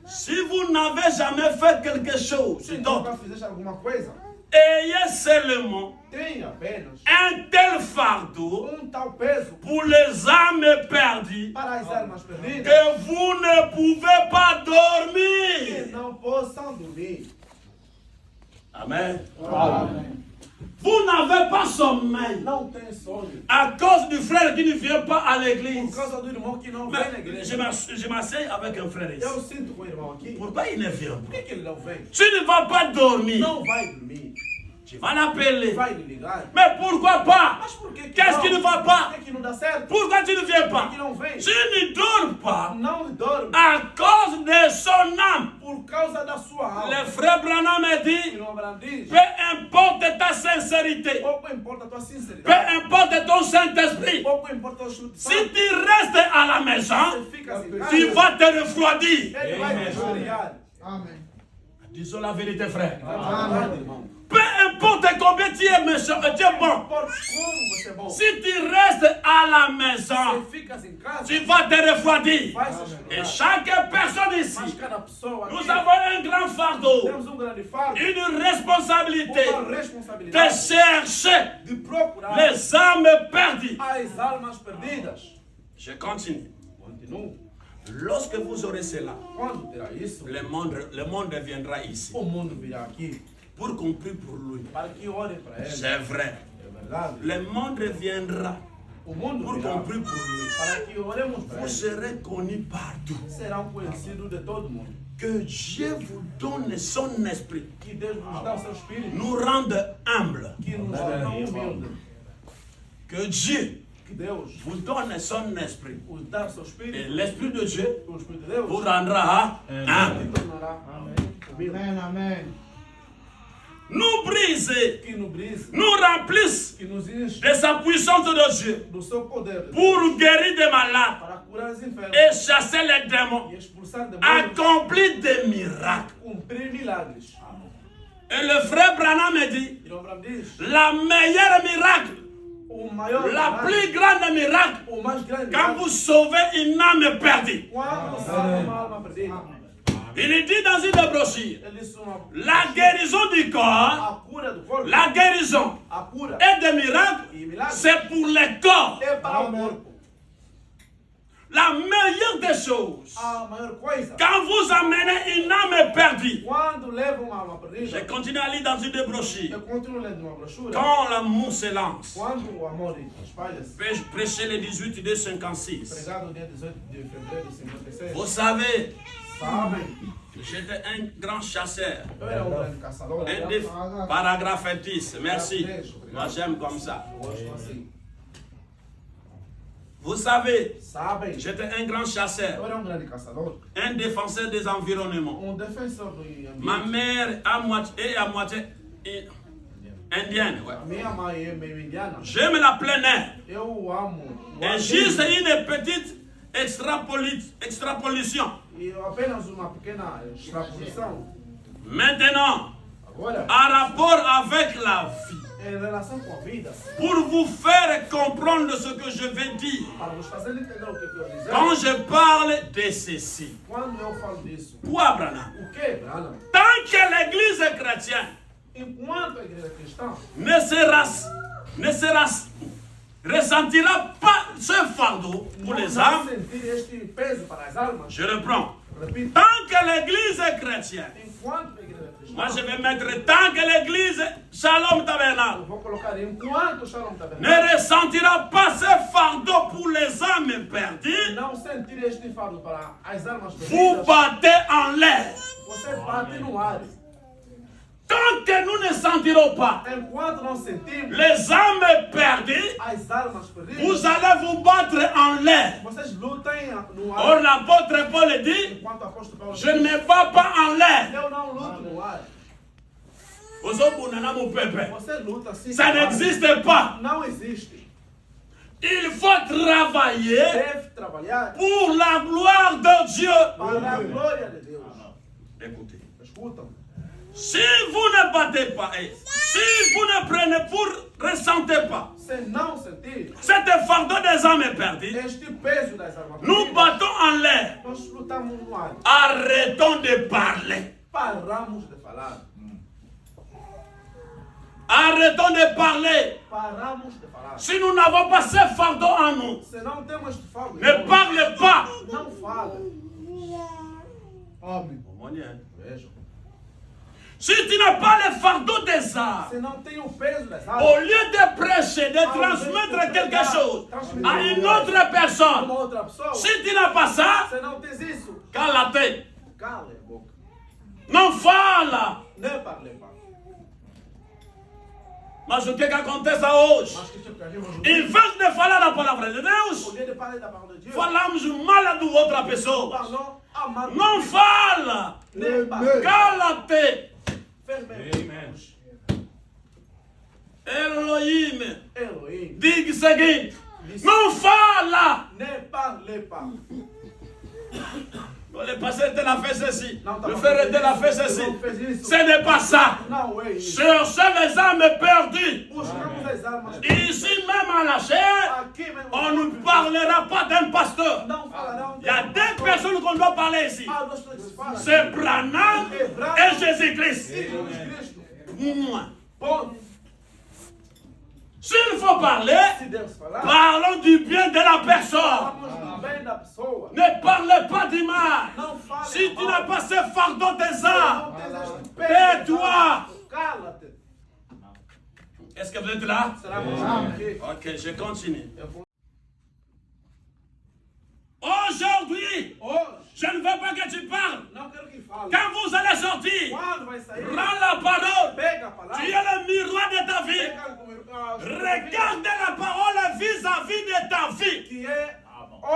Si vous n'avez jamais fait quelque chose Se d'autre, nunca fizeste alguma coisa, ayez seulement tenha apenas un tel fardeau tal peso pour les âmes perdues para as almas perdidas que vous ne pouvez pas que dormir. não possam dormir. Amen. Vous n'avez pas sommeil Não tem sonho. à cause du frère qui ne vient pas à Por l'église. causa do irmão que não vem na Mais igreja. je m'assieds avec un frère ici. Eu sinto com o irmão aqui. Por Pourquoi il ne vient pas? que ele não vem? Tu ne vas pas dormir. Não vai dormir. Tu vas l'appeler. Vai lhe ligar. Mais pourquoi pas? Mas por que Qu'est-ce qui ne va pas? Por que não dá certo? Pourquoi tu ne viens Por pas? que não vem? Tu ne dors pas Não dorme. à cause de son âme. Por causa da sua alma. Le frère Branham me O dit, irmão Branham diz, peu importe ta sincérité, pouco importa a tua peu sinceridade. importe ton Saint-Esprit, Pouco importa o Espírito si Santo. tu restes à la maison, Você fica assim, tu vas te refroidir. ele vai te esfriar. Disons la vérité, frère. Verdade, irmão. Peu importe combien tu es méchant, tu es bon. Não importa como você é bom. Si tu restes à la maison, Você fica em casa, tu vas te refroidir. vai se Et esfriar. chaque personne Mas ici, cada pessoa nous aqui, avons un grand fardeau, temos grande fardo, une responsabilité uma de responsabilidade chercher de procurar les âmes perdues. as almas perdidas. Je continue. Continuo. Lorsque vous aurez cela, Quando terá isso, le monde viendra ici o mundo virá aqui pour qu'on prie pour lui. para que orem para ele. C'est vrai. É verdade. Le monde viendra O mundo pour virá qu'on prie pour lui. para que oremos para Vous ele. serez connus partout. Serão conhecidos de todo mundo. Que Dieu vous donne son esprit, Que Deus nos dá o seu Espírito, nous rende humbles. que nos torna humildes. Que Dieu que Deus vous donne son esprit. vos dá seu Et Espírito, l'esprit de Dieu o Espírito de Deus, vous rendra humble. se tornará humilde, Amém, amém. Nous brise, que nos brise, nous remplisse que nos enche de sa puissance de Dieu do seu poder pour guérir des malades para curar os enfermos et chasser les démons, e expulsar demônios, accomplir des miracles. cumprir milagres. Et le frère Branham me dit, E o Abraão diz, la meilleure miracle, o maior la milagre, plus grande miracle, o mais grande quand milagre, vous sauvez une âme perdue. quando salva uma alma perdida. Il dit dans une brochure, Ele disse uma, la guérison du corps, a cura do corpo, la guérison a cura et des miracles, e milagres c'est pour les corps. é para o corpo. La meilleure des choses, A maior coisa, quand vous amenez une âme perdue, quando leva uma alma je perdida, continue à lire dans une brochure, eu continuo lendo uma brochura, quand l'amour se lance, quando o amor espalha-se, vais prêcher le 18 de 56. pregado no dia 18 de fevereiro de 56, Vous savez, sabem, j'étais un grand chasseur. eu era grande caçador, Un des paragraphe 10, merci. Moi j'aime comme ça. eu gosto assim. Vous savez, Sabem, j'étais un grand eu chasseur, era grande caçador, un défenseur des environnements. defensor do ambiente. Ma mère est à moitié indienne. Ouais. Minha mãe é meio indiana. J'aime la plein air. Eu amo. o Et ar juste livre. une petite extrapolation. E apenas uma pequena extrapolação. Maintenant, Agora, en rapport avec la vie, em relação com a vida, pour vous faire comprendre ce que je vais dire, para vos fazer entender o que eu quero dizer, quand je parle de ceci, quando eu falo disso, quoi, Branham? o que, Branham? Tant que l'église chrétienne Enquanto a igreja cristã ne ressentira pas ce fardeau pour não les vai âmes, sentir este peso para as almas, je reprends. repito, Tant que l'église chrétienne, enquanto a igreja moi je cristã, vais mettre tant que l'église Shalom eu Tabernacle vou colocar enquanto o Shalom ne Tabernáculo ressentira pas ce fardeau pour les âmes perdues, não sentir este fardo para as almas vous perdidas, battez en l'air. você bate no ar. Tant que nous ne sentirons pas Enquanto não sentimos les âmes perdues, as almas perdidas, vous allez vous battre en l'air. vocês lutem no ar. Or l'apôtre Paul dit, Enquanto o apóstolo Paulo je ne me bats pas en l'air. eu não luto no ar. Você luta assim. Ça n'existe pas. Não existe. Il faut travailler Deve trabalhar pour la gloire de Dieu. para a glória de Deus. Écoutez, Escutam. si vous ne battez pas, et si vous ne prenez, vous ressentez pas Se não sentir cet fardeau des âmes perdues, este peso das almas nous perdidas, battons en l'air. nós lutamos no ar. Arrêtons de parler. Paramos de falar. Arrêtons de parler. Paramos de falar. Si nous n'avons pas ce fardeau en nous, Se não temos este fardo, ne parlez pas. não fala. Amém. Vejam. Si tu n'as pas le fardeau des âmes, Se não tem o peso das au almas, lieu de prêcher, de transmettre quelque chose à une autre personne, uma outra pessoa, si tu n'as pas ça, se não tens isso, cale la tête. cala a boca. Non fala. Ne parle pas. Mas o que acontece hoje? Mas que tipo que a gente Em vez de falar a palavra de Au Deus, lieu de parler da palavra de Deus, falamos mal de outra pessoa. parlons amargo. Não fala. Ne parle. Cala-te. Fermez. Elohim, Elohim. diga o seguinte: não fala. Ne parle pas. Le pasteur te l'a fait ceci. Não, tá Le bom. frère te l'a fait ceci. Não fez isso. Ce n'est pas ça. Não é isso. Cherchez les âmes perdues. Buscamos as almas. Ici même à la chair, Aqui mesmo. on ne parlera pas d'un pasteur. Não falarão. Il y a deux personnes qu'on doit parler ici. Ah, nós todos falam. C'est Branham et Jésus-Christ. Jesus Cristo. Moi. Ponto. S'il faut parler, Se Deus falar, parlons du bien de la personne. falamos bem da pessoa. Ne parlez pas du mal. Não fale Si tu mal. n'as pas ce fardeau des Não âmes, tens este peso. tais-toi. Cala-te. Est-ce que vous êtes là? Será que você aqui? Ok, je continue. Eu vou- Aujourd'hui, Hoje, je ne veux pas que tu parles. não quero que fale. Quand vous allez sortir, Quando vai sair, rends la parole. pega a palavra. Tu es le miroir de ta vie. Pega o Regarde la parole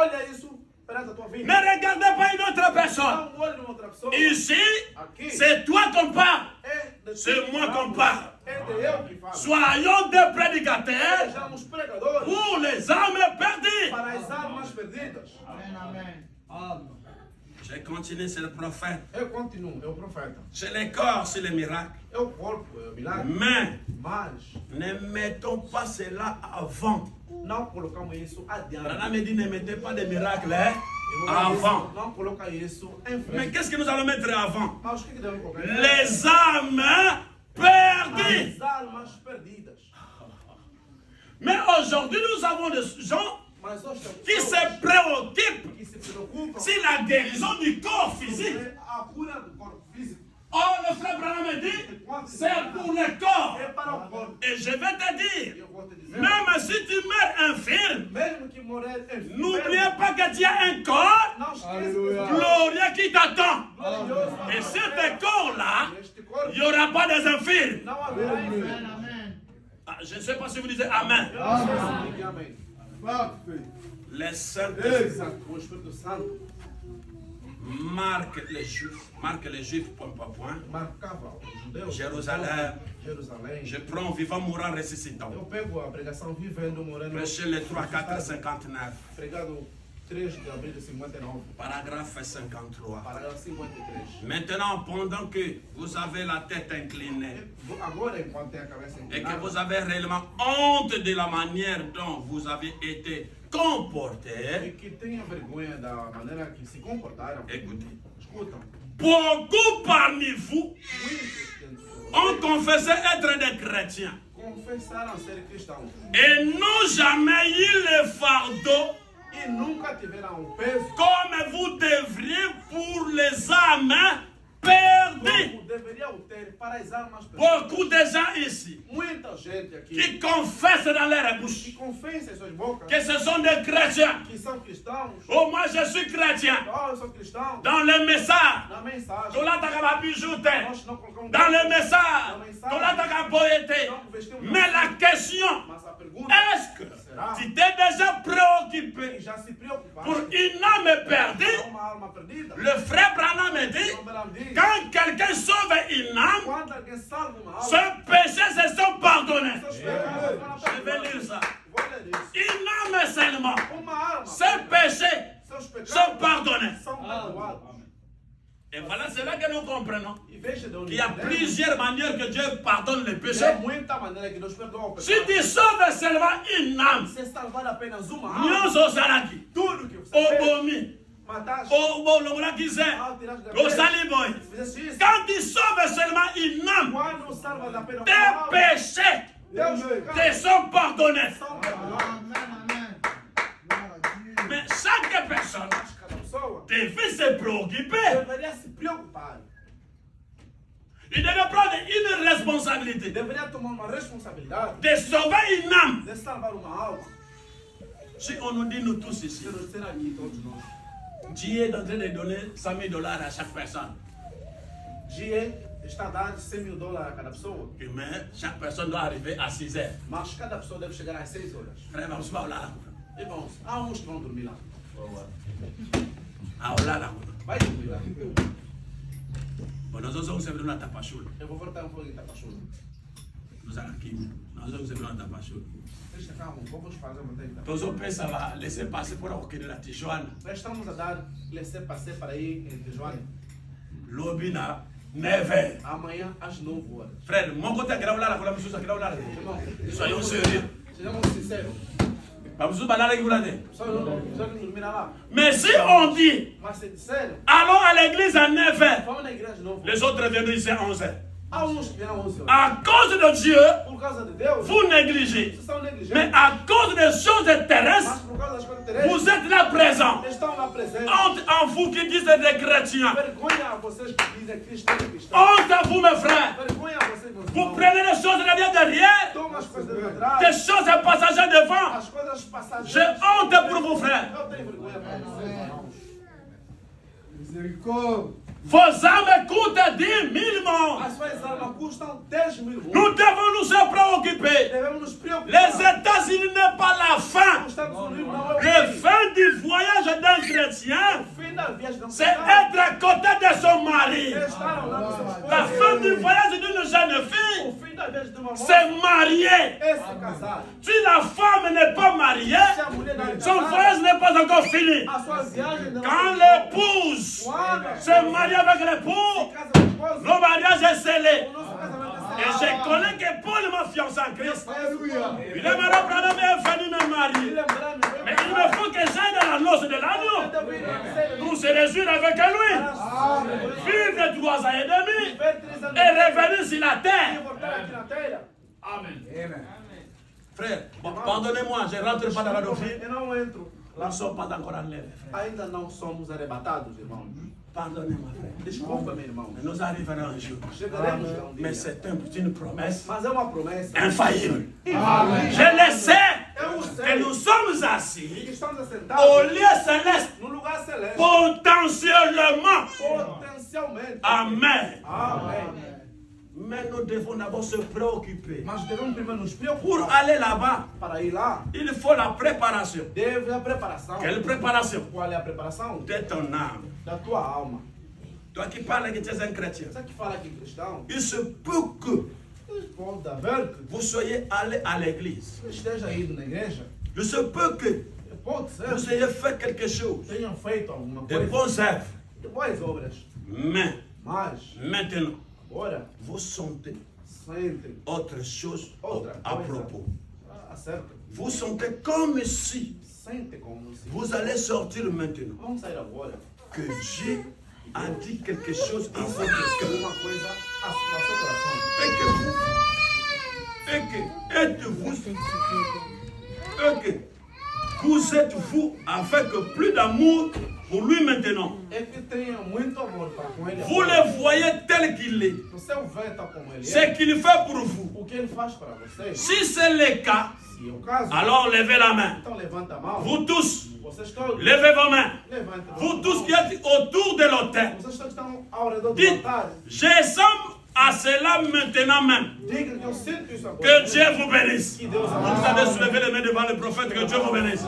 Olha isso perante a tua vida. Ne regardez pas une autre personne. Não olhe numa outra pessoa. Ici, Aqui c'est toi qu'on parle. é de C'est ti que moi falo. qu'on parle. É de eu que falo. Soyons des prédicateurs Sejamos pregadores pour les âmes perdues. para as almas perdidas. J'ai continué, c'est le prophète. Eu continuo, é o profeta. C'est les corps, c'est les miracles. É o corpo, é o milagre. Mais Mas ne mettons pas cela avant. não colocamos isso adiante. Branham me dit ne mettez pas de miracles hein, Eu vou dizer isso, avant. não coloca isso em Mais frente. qu'est-ce que nous allons mettre avant? Mas o que devemos colocar? Les âmes perdues. As almas perdidas. Mais aujourd'hui, nous avons des gens Mas hoje temos qui pessoas se préoccupent que se preocupam si la guérison du corps physique. com a cura do corpo físico. Or, le frère Branham me dit, c'est pour le corps. É para o corpo. Et je vais te dire, Eu vou te dizer, même si tu meurs infirme, mesmo que morrer enfermo, n'oubliez pas que tu as un corps não esqueça glorieux qui t'attend. glorioso. Et cet corps-là, Este corpo il n'y aura pas des infirmes. não haverá enfermo. Ah, je ne sais pas si vous disiez Amen. Eu não sei se diga amém. Les saints O Espírito Santo marquent les Juifs, point par point. marcava os judeus. Jerusalém. Jerusalém. Je prends vivant, mourant, ressuscitant. Eu pego a pregação vivendo, morando. Prêchez les 3, 4, 59. Pregado 3 de abril de 59. Paragraphe 53. Parágrafo 53. Maintenant, pendant que vous avez la tête inclinée Agora, enquanto tem a cabeça et que inclinada, vous avez réellement honte de la manière dont vous avez été comporté, e que tenha vergonha da maneira que se comportaram, écoutez, escutam. beaucoup parmi vous Muitos ont confessé être des chrétiens confessaram ser cristãos et n'ont jamais eu le fardeau e nunca tiveram o peso comme vous devriez pour les âmes perdues. como deveriam ter para as almas perdidas. Beaucoup de gens ici Muita gente aqui qui confessent dans leur que bouche confessa em suas bocas que ce sont des chrétiens. que são cristãos. Oh, moi je suis chrétien. Oh, eu sou cristão. Dans le message, Na mensagem, tu l'as bijouté. nós não colocamos Dans le message, tu l'as poété. Mais la question, mas a pergunta est-ce que tu t'es déjà préoccupé é já se preocupar pour une âme perdue? com uma alma perdida. Le frère Branham me dit, Como ela diz, quand quelqu'un sauve une âme, quando alguém salva uma alma, ses péchés se sont pardonnés. seus pecados foram Je vais lire perdoados. ça. Vou ler isso. Une âme seulement, Uma alma, ses péchés seus sont pecados pardonnés. são perdoados. Et voilà, c'est là que nous comprenons E veja de onde qu'il y a vem. plusieurs manières que Dieu pardonne les De péchés. muita maneira que Deus perdoa o Si pecado. tu sauves seulement une âme, Se salvar apenas uma alma, nyonso osalaki, tudo que você fez, obomi, mataste, olongolaki ze, osali boy. fizeste isso. Quand tu sauves seulement une âme, Quando salvas apenas uma tes alma, péchés Deus te pecados sont pardonnés. são perdoados. Mais chaque personne Cada pessoa devait se préoccuper. deveria se preocupar. Il devait prendre une responsabilité Deveria tomar uma responsabilidade de sauver une âme. de salvar uma alma. Si on nous dit, nous tous ici, Se nós ter aqui todos nós. Dieu est en train de donner 100 000 $ à chaque personne. GE está a dar $100.000 a cada pessoa, Mais chaque personne doit arriver à 6 heures. mas cada pessoa deve chegar às 6 horas. Frère, vamos para lá. Irmãos, há uns que vão dormir lá. Ah, lá. Vai dormir lá. Bon, nós vamos sempre na tapachula. Eu vou voltar um pouco em Tapachula. Nós aqui, nós vamos sempre na tapachula. Deixa cá, vamos fazer uma técnica. Nós vamos pensar lá, laisser passer por aqui na Tijuana. Nós estamos a dar laissez-passer para ir em Tijuana. Lobby na 9 heures. Amanhã às 9 horas. Frère, mon côté, que là, la musique, que là. Irmão, Soyons sérieux. sejamos sinceros. Vamos para lá, Só não dormir lá. mais si on dit, Mas se disseram, allons à l'église à 9 heures, vamos na igreja de novo. les autres viennent ici à 11 heures. Há uns que vieram 11 horas. À cause de Dieu, Por causa de Deus, vous négligez. vocês são negligentes. Mais à cause des choses Mas terrestres, por causa das coisas terrestres, vous êtes là présents. estão lá presentes. Honte en vous qui dites des chrétiens. Vergonha a vocês que dizem cristão e cristão. Honte à vous, mes frères. Vergonha a vocês, meus Vous irmãos. prenez les choses de Dieu derrière, Tomam as coisas de des trás, choses passagères devant. as coisas passadas. J'ai honte pour vous, frères. Eu tenho vergonha para vocês, irmãos. Vos âmes coûtent 10 000 mondes. As suas almas custam 10.000 mundos. Nous devons nous en préoccuper. Devemos nos preocupar. Les États-Unis n'est pas la fin. Os Estados Unidos não é o Le fim. fin du voyage d'un chrétien, O fim da viagem de c'est être à côté de son mari. é estar ao lado do seu esposo. La fin du voyage d'une jeune O fille, fim da viagem de uma moça c'est marier. é se casar. Si la femme n'est pas mariée, Se a mulher não é son casada, voyage n'est pas encore fini. a sua viagem não Quand é l'épouse Quando se marie avec se l'époux, casa com o esposo, le mariage est scellé. o nosso casamento é Et je connais que Paul m'a fiancé en Christ. Aleluia. Il aimerait prendre mes familles, me marier. Mais il me faut que j'aille dans la noce de l'agneau pour se réjouir avec lui. Vivre 3 ans et demi et revenir sur la terre. Amen. Frère, pardonnez-moi, je ne rentre pas dans la doctrine. Eu não entro. Nous ne sommes pas encore enlevés, frère. Ainda não somos arrebatados, irmãos. Pardonnez-moi, frère. Desculpa-me, irmão. Nous arriverons un jour. Chegaremos a um dia. Mais c'est une promesse Mas é uma promessa. infaillible. Amém. Je le sais Eu que sei nous sommes que assis estamos au assentados lieu céleste no lugar celeste. potentiellement. Potencialmente. Amen. Amém. Mais nous devons d'abord se préoccuper. Mas devemos primeiro nos Pour preocupar. aller là-bas, Para ir lá, il faut la préparation. deve a preparação. Quelle préparation? Qual é a preparação? De ton âme. Da tua alma. Toi qui parles que tu es un chrétien. Você que fala aqui cristão, Il se peut que pode haver que vous soyez allé à l'église. você esteja indo na igreja. Il se peut que Pode ser vous ayez fait quelque chose. tenham feito alguma De coisa. bonnes œuvres. De boas obras. Mais Mas, maintenant, agora, vous sentez sentem autre chose outra à coisa. propos. Acerca. Vous sentez comme si Sente como se vous allez sortir maintenant. vamos sair agora. Que Dieu a dit quelque chose à votre cœur. Uma coisa ao seu coração. Vous êtes-vous avec plus d'amour pour lui maintenant? É que tenha muito amor para com ele. Vous le voyez tel qu'il est. Você o vê tal como ele Ce é. qu'il fait pour vous. O que ele faz para você. Si c'est le cas, Se é o caso, alors levez la main. então levanta a mão. Vous tous, Vocês todos. levez vos mains. Levanta a Vous mão. tous qui êtes autour de l'autel. Vocês todos estão ao redor do Dites, altar. je sens à cela maintenant même. Diga que eu sinto isso agora. Que Dieu vous bénisse. Que Deus Vous avez soulevé les mains devant le prophète, que Dieu vous bénisse.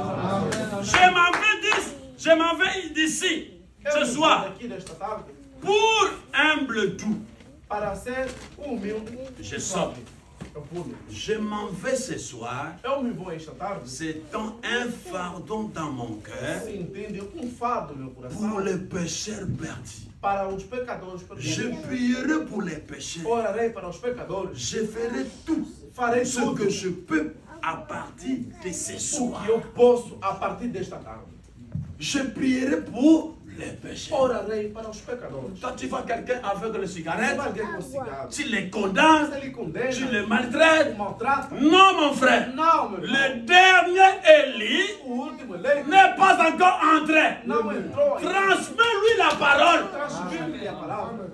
Je m'en vais d'ici, ce soir, Aqui desta tarde, pour humble doux. para ser humilde. Je sors. Eu pulo. Je m'en vais ce soir, Eu me vou esta tarde. sentant un fardeau dans mon cœur Se entende fardo no meu pour coração. les pécheurs perdus. Para os pecadores Je perdidos. prierai pour les pécheurs. Orarei para os pecadores. Je ferai tout Farei ce tudo que je peux à partir de ce o soir. que eu posso a partir desta tarde. Je prierai pour les pécheurs. Orarei para os pecadores. Quand tu vois quelqu'un avec le Se cigarette, alguém com cigarro, tu les condamnes, se ele condena, tu les maltraites. o maltrata, Non, mon frère. não, meu irmão. Le dernier Élie O último eleito n'est pas encore entré. não entrou ainda. Transmets-lui la parole. Transmite a palavra.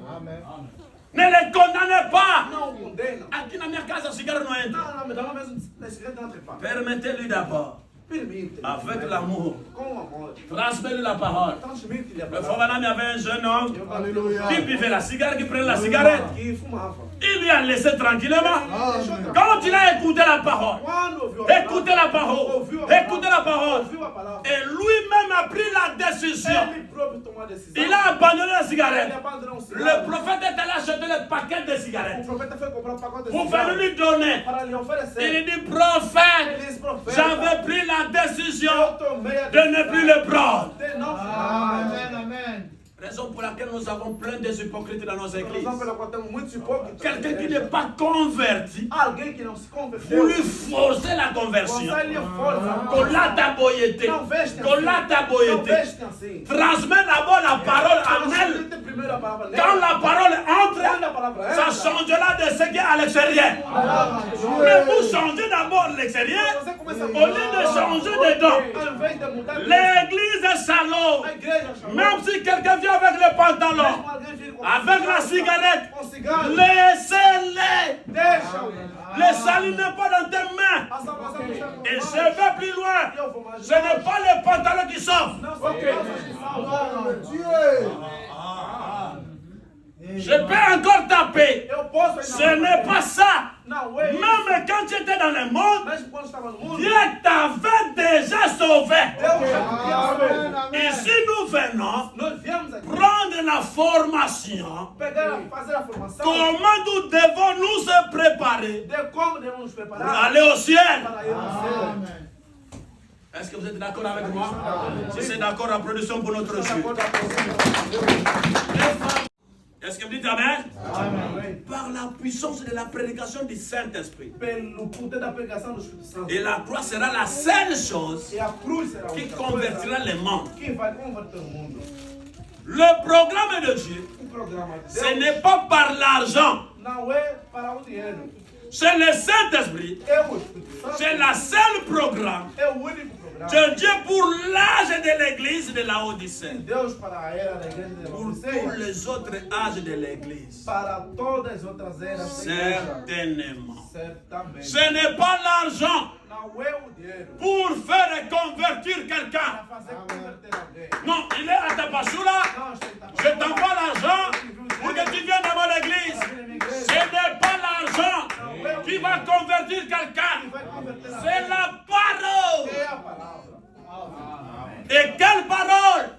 Ne les condamnez pas. Não condena. Aqui na minha casa, cigarro não entra. Não, me dá uma vez nesse jeito não trepa. Permettez-lui d'abord, Permite. avec l'amour, Com amor. transmets-lui la parole. Transmite-lhe a Le palavra. Fovanam, il y avait un jeune homme Aleluia. qui buvait la cigarette, qui prenait la cigarette. Que fumava. Il lui a laissé tranquillement. Quand il a écouté la parole, Quando ouviu a palavra, écoutez la parole, écoutez la parole, ouviu a palavra, et lui-même a pris la décision. ele próprio tomou a decisão. Il a abandonné la Ele cigarette. abandonou o cigarro. Le prophète est allé acheter le paquet de O cigarettes profeta foi comprar um pacote de pour cigarro venir lui donner. para lhe oferecer. Il dit, prophète, Ele disse, profeta, j'avais pris la décision eu tomei a de ne plus le prendre. de não fumar. Raison pour laquelle nous avons plein des hypocrites dans nos A églises. razão pela qual temos muitos hipócritas. Quelqu'un qui n'est pas converti, Alguém que não se vous converteu. lui forcez la conversion. Você lhe força. Colata boyete. Não veste Colata assim. Não boyete. veste assim. Transmets d'abord la parole en elle. Transmite primeiro a palavra nela. Quand la parole Quando a entre, palavra ça entra, changera de ce qui est à l'extérieur. Mais vous changez d'abord l'extérieur você começa a au lieu de changer dedans. Ao invés de mudar L'église est salaud. a igreja chamou. Même si quelqu'un vient avec le pantalon, Mesmo alguém vir com avec la cigarette, com cigarro, laissez-les. deixa-o. Le salut n'est pas dans tes mains. A salvação não está com Et nós. je vais plus loin. Eu vou mais Ce n'est pas les pantalons qui sauvent. Não são coisas que salvam. Je peux encore taper. Eu posso ainda Ce n'est pas ça. Não é isso. Même quand tu étais dans le monde, Mesmo quando estava no mundo, Dieu t'avait déjà sauvés. Deus já te salvou. Ici, nous venons Nós viemos aqui prendre la formation. fazer a formação Comment nous devons nous préparer de como devemos nos pour preparar aller au ciel. para ir ao céu. Est-ce que vous êtes d'accord avec moi? Si c'est d'accord, applaudissons pour notre Dieu. Est-ce que vous dites Amen? Amém. Par la puissance de la prédication du Saint-Esprit. Pelo poder da pregação do Espírito Santo. Et la croix sera la seule chose E a cruz será a qui única convertira coisa les mondes. que vai converter o mundo. Le programme de Dieu, O programa de ce Deus n'est pas par l'argent. não é para o dinheiro. C'est le Saint-Esprit. É o Espírito Santo. C'est la seule programme É o único programa de Dieu pour l'âge de l'église de la de Odyssée. Deus para a era da igreja de Pour tous Laodiceia. les autres âges de l'église. Para todas as outras eras da igreja. Certainement. Certamente. Ce n'est pas l'argent Não é o dinheiro pour faire convertir quelqu'un. para fazer converter alguém. Non, il est à ta bassoula. Não, está Je t'envoie l'argent pour que tu viennes dans mon église. Ce n'est pas l'argent qui va convertir quelqu'un. vai converter alguém. C'est la parole. É a palavra. Et quelle parole?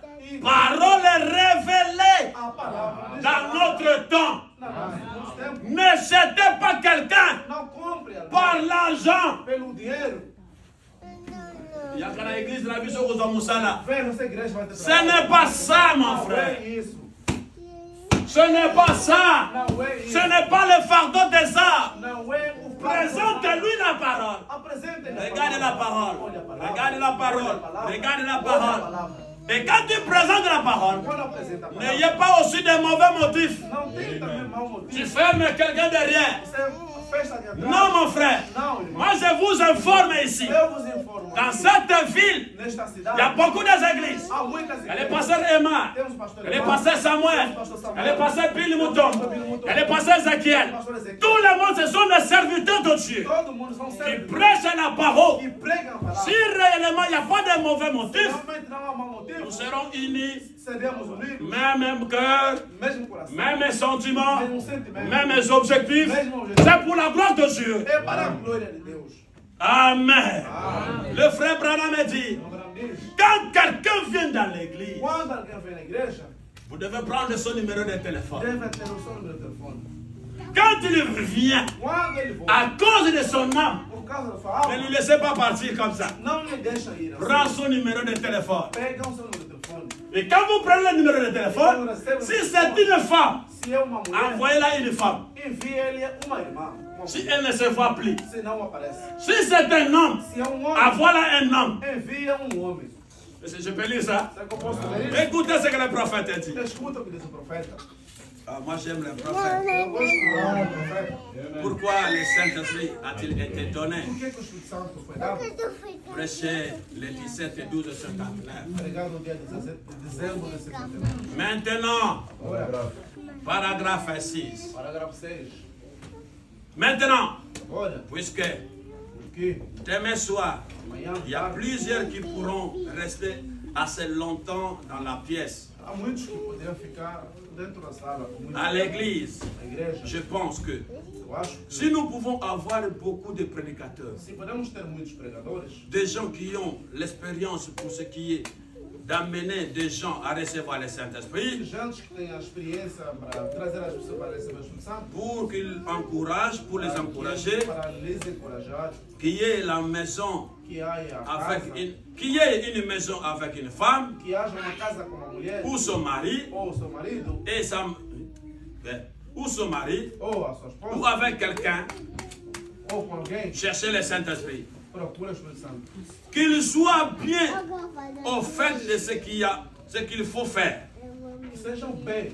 Parole révélée A palavra. dans notre temps. Nos tempos. Ne jetez pas quelqu'un Não compre alguém par l'argent. pelo dinheiro. Il y a qu'à l'église de la vie sur Moussala. Vem nessa igreja vai ter Ce n'est pas ça, mon Não frère. é isso. Ce n'est pas ça. Não é isso. Ce n'est pas le fardeau des arts. Não é o Présente-lui la parole. Apresente Regarde la parole. Olha a palavra. Regarde la parole. Olha a palavra. Regarde la Olha a parole. palavra. Et quand tu présentes la parole, Quando apresenta a palavra, n'ayez pas aussi de mauvais motifs. não tem também mau Tu motivo. fermes quelqu'un derrière. Você fecha aqui atrás. Non, mon frère. Não, irmão. Moi, je vous informe ici. Eu vos informo. Dans aqui, cette ville, nesta il cidade, y a beaucoup d'églises. há muitas Elle est igrejas. pasteur Emma. Temos pastor Elle est Emma. pasteur Samuel. Elle est pasteur Billy Mouton. Elle est pasteur Ezekiel. Tout le monde, ce sont des serviteurs de Dieu Todo mundo são qui servos prêchent la parole. que pregam a palavra. Si réellement il n'y a pas de mauvais motifs, Realmente não há mau motivo. nous serons unis, Seremos unidos. même cœur, Mesmo coração. mêmes sentiments, Mesmo sentimento. mêmes objectifs. Mesmo objetivo. C'est pour la gloire de Dieu. É para a glória de Deus. Amen. Amém. Le frère Branham me dit, O Branham diz, quand quelqu'un vient dans l'église, quando alguém vem na igreja, vous devez prendre son numéro de téléphone. deve ter o seu número de telefone. Quand il vient, Quando ele volta, à cause de son âme, por causa da sua alma, ne lui laissez pas partir comme ça. não lhe deixa ir. assim. Prends son numéro de téléphone. Pega o seu número de telefone. Et quand vous prenez le numéro de téléphone, si c'est une femme, Se é uma mulher, envoyez-la une femme. envie ele uma irmã. Uma Si mulher. elle ne se voit plus. Se não aparece. Si c'est un homme, Se é homem, envoie-la un homme. envia homem. Je peux lire ça? Será que eu posso ler isso? Écoutez ce que le prophète a dit. Escuta o que diz o profeta. Ah, moi j'aime le prophète. Eu gosto do profeta. Pourquoi le Saint-Esprit a-t-il été donné? Por que o Espírito Santo foi dado? Prêcher le 17 et 12 septembre. Pregado no dia 17 de dezembro de 79. Maintenant, Olha, paragraphe 6. parágrafo 6. Maintenant, Olha, puisque que demain soir, amanhã il y a plusieurs qui pourront rester assez longtemps dans la pièce. há muitos que poderiam ficar dentro da sala. Muitos À l'église, na igreja. je pense que Eu acho que si nous pouvons avoir beaucoup de prédicateurs, se podemos ter muitos pregadores, des gens qui ont l'expérience pour ce qui est d'amener des gens à recevoir le Saint-Esprit, gente que têm a experiência para trazer as pessoas para receber o Espírito Santo, pour qu'ils encouragent, pour les encourager, para les encorajar, qu'il y ait la maison que haja avec casa, qu'il y ait une maison avec une femme que haja uma casa com uma mulher, ou son mari ou seu marido, et sa ou son mari ou a sua ou esposa, avec quelqu'un, ou com alguém, chercher le Saint-Esprit. procura o Espírito Santo. Qu'il soit bien au fait de ce qu'il faut faire. Sejam bem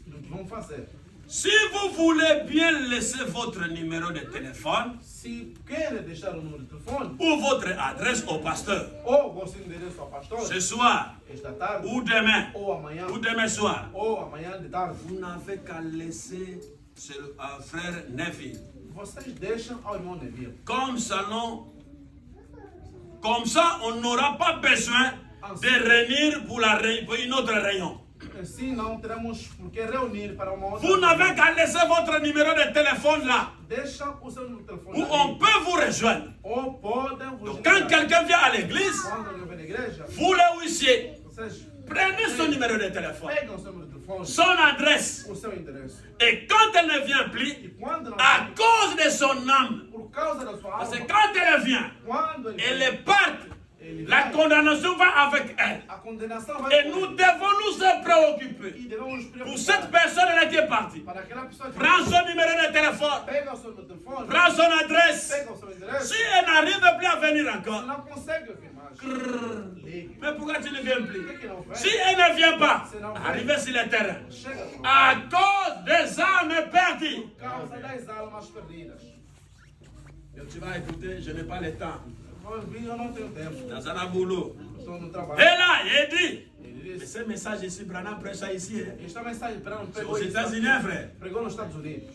do que vão fazer. Si vous voulez bien laisser votre numéro de téléphone Se querem deixar o número de telefone, ou votre adresse au pasteur ou vosso endereço ao pastor, ce soir esta tarde, ou demain ou demain soir, ou amanhã de tarde, vous n'avez qu'à laisser à frère Neville. vocês deixam ao irmão Neville. Comme ça, on n'aura pas besoin de réunir pour une autre réunion. Assim não teremos por que reunir para uma outra. Vous n'avez qu'à laisser votre numéro de téléphone là, Deixa o seu número de telefone. où on peut vous rejoindre. Ou podem vos Donc, quand quelqu'un vient à l'église, Quando alguém vem na igreja, vous le huissiez, vocês prenez son numéro de téléphone, pegam o seu número de telefone, son adresse. o seu endereço. Et quand elle ne vient plus, E quando não à cause de son âme, por causa da sua parce que alma, quand elle vient, quando ele elle est parte, la condamnation va avec elle. a condenação vai Et nous devons nous préoccuper e devemos nos pour cette preocupar personne-là qui est partie. para aquela pessoa que Prends son numéro de téléphone, pega o seu número de telefone, prends son adresse. pega o seu endereço, Si elle n'arrive plus à venir encore, não consegue ouvir mais. Ligue. mais pourquoi tu ne viens Por plus? que que não vem? Si elle ne vient pas, arrivez sur le terrain. Chega no À cause des âmes perdues. causa das almas perdidas. Mais tu vas écouter, je n'ai pas le temps. Eu não tenho tempo. Dans un boulot. Estou no Et trabalho. là, il dit, Ele mais disse, ce message ici, Branham prêche ça ici. Hein? esta mensagem Branham C'est pregou aux isso. États-Unis, hein, frère. Pregou nos Estados Unidos.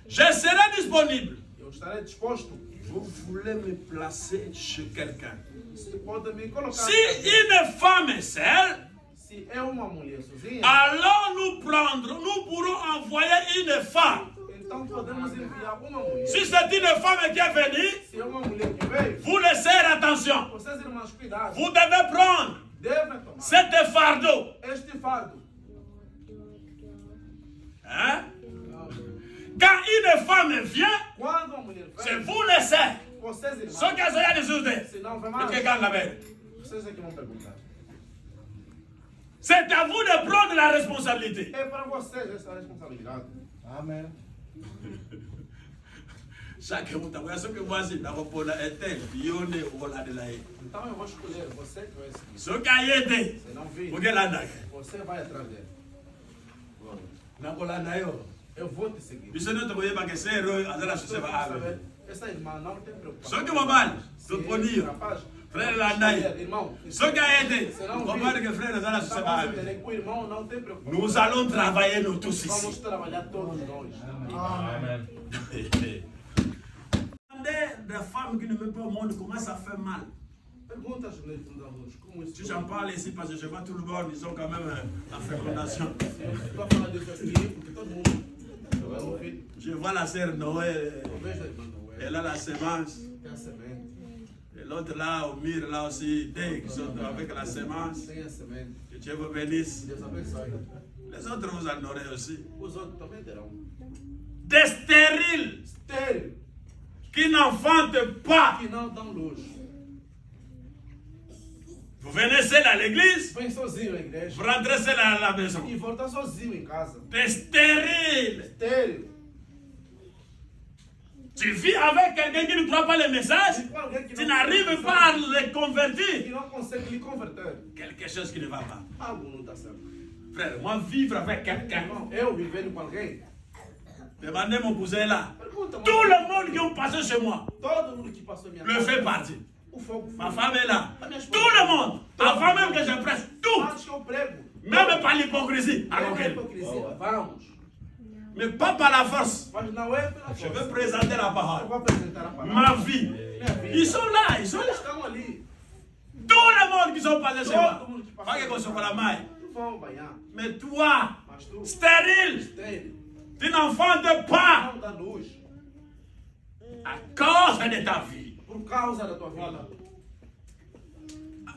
Je serai disponible. Eu estarei disposto. Vous voulez me placer chez quelqu'un. Se pode me colocar. Si une femme est seule, Se é uma mulher sozinha, alors nous pourrons envoyer une femme. então podemos enviar uma mulher. Si c'est une femme qui est venue, Se é uma mulher que veio, vous laissez attention. vocês irmãos, cuidado. Vous devez prendre Devem tomar cet fardeau. este fardo. Hein? Quand une femme vient, Quando uma mulher c'est vem, vous laissez. vocês irmãos, Ce qu'elle a des se não vem Et mais, que gagne la veille. vocês é que vão perguntar. C'est à vous de prendre la responsabilité. É para vocês essa responsabilidade. Amém. Chaque mot, ce que voici, n'a pas pour la éteinte, pionner au volant de la haie. Então eu vou escolher você que vai seguir. Ce qui a été, Se não vir, pour que la nague. você vai atrás dele. N'a pas la nague. Eu vou te seguir. Puis ce n'est pas que c'est heureux, à la société. Essa irmã não tem preocupação. Ce qui m'a mal, Se c'est pour dire, rapaz, frère la nague. irmão, Ce qui a été, se não comment vir, que frère dans la tá bom, société. entender que o irmão não tem preocupação. Nous allons travailler nous tous Vamos ici. trabalhar todos nós. Amen. Des femmes qui ne veulent pas au monde, comment ça fait mal? Pergunta aos fundadores como isso. Si j'en parle ici, parce que je vois tout le monde, ils ont quand même la fécondation. Estou a falar disso aqui porque todo mundo vai ouvir. Je vois la sœur Noé, Eu vejo a irmã Noé, elle a la semence. tem a semente, Et l'autre là, au mur, là aussi, dès qu'ils sont avec la semence, tem a semente. que Dieu vous bénisse. Deus abençoe. Les autres vous en aurez aussi. Os outros também terão. Des stériles Estéreo, qui n'enfantent pas. que não dão luz. Vous venez seul à l'église, Vem sozinho à igreja vous rentrez seul à la maison. e volta sozinho em casa. Des stériles. Estéreo. Tu vis avec quelqu'un qui ne croit pas le message, Com alguém que tu não n'arrives pas à le que convertir. não consegue lhe converter. Quelque chose qui ne va pas. Algo não está certo. Frère, moi, vivre avec quelqu'un, Irmão, eu vivendo com alguém, demandez mon cousin là. pergunta, Tout le monde qui ont passé chez moi todo mundo que passou minha le casa, fait partie. o fogo Ma foi. femme est là. Tout le monde. Avant même que je presse tout. Antes que eu prego, Même par l'hypocrisie. não Alors é que- hipocrisia, vamos. Mais pas par la force. Mas não é pela Je veux força. présenter la Eu parole. vou apresentar a palavra. Ma vie. Minha vida. Ils sont là. Ils sont Eles là. estão ali. Tout le monde qui sont passés chez moi. Todo mundo que Pas que qu'on soit la maille. Não vão banhar. Mais toi, Mas tu, stérile, estéreo, tu n'enfantes pas não dá luz à cause de ta vie. por causa da tua vida.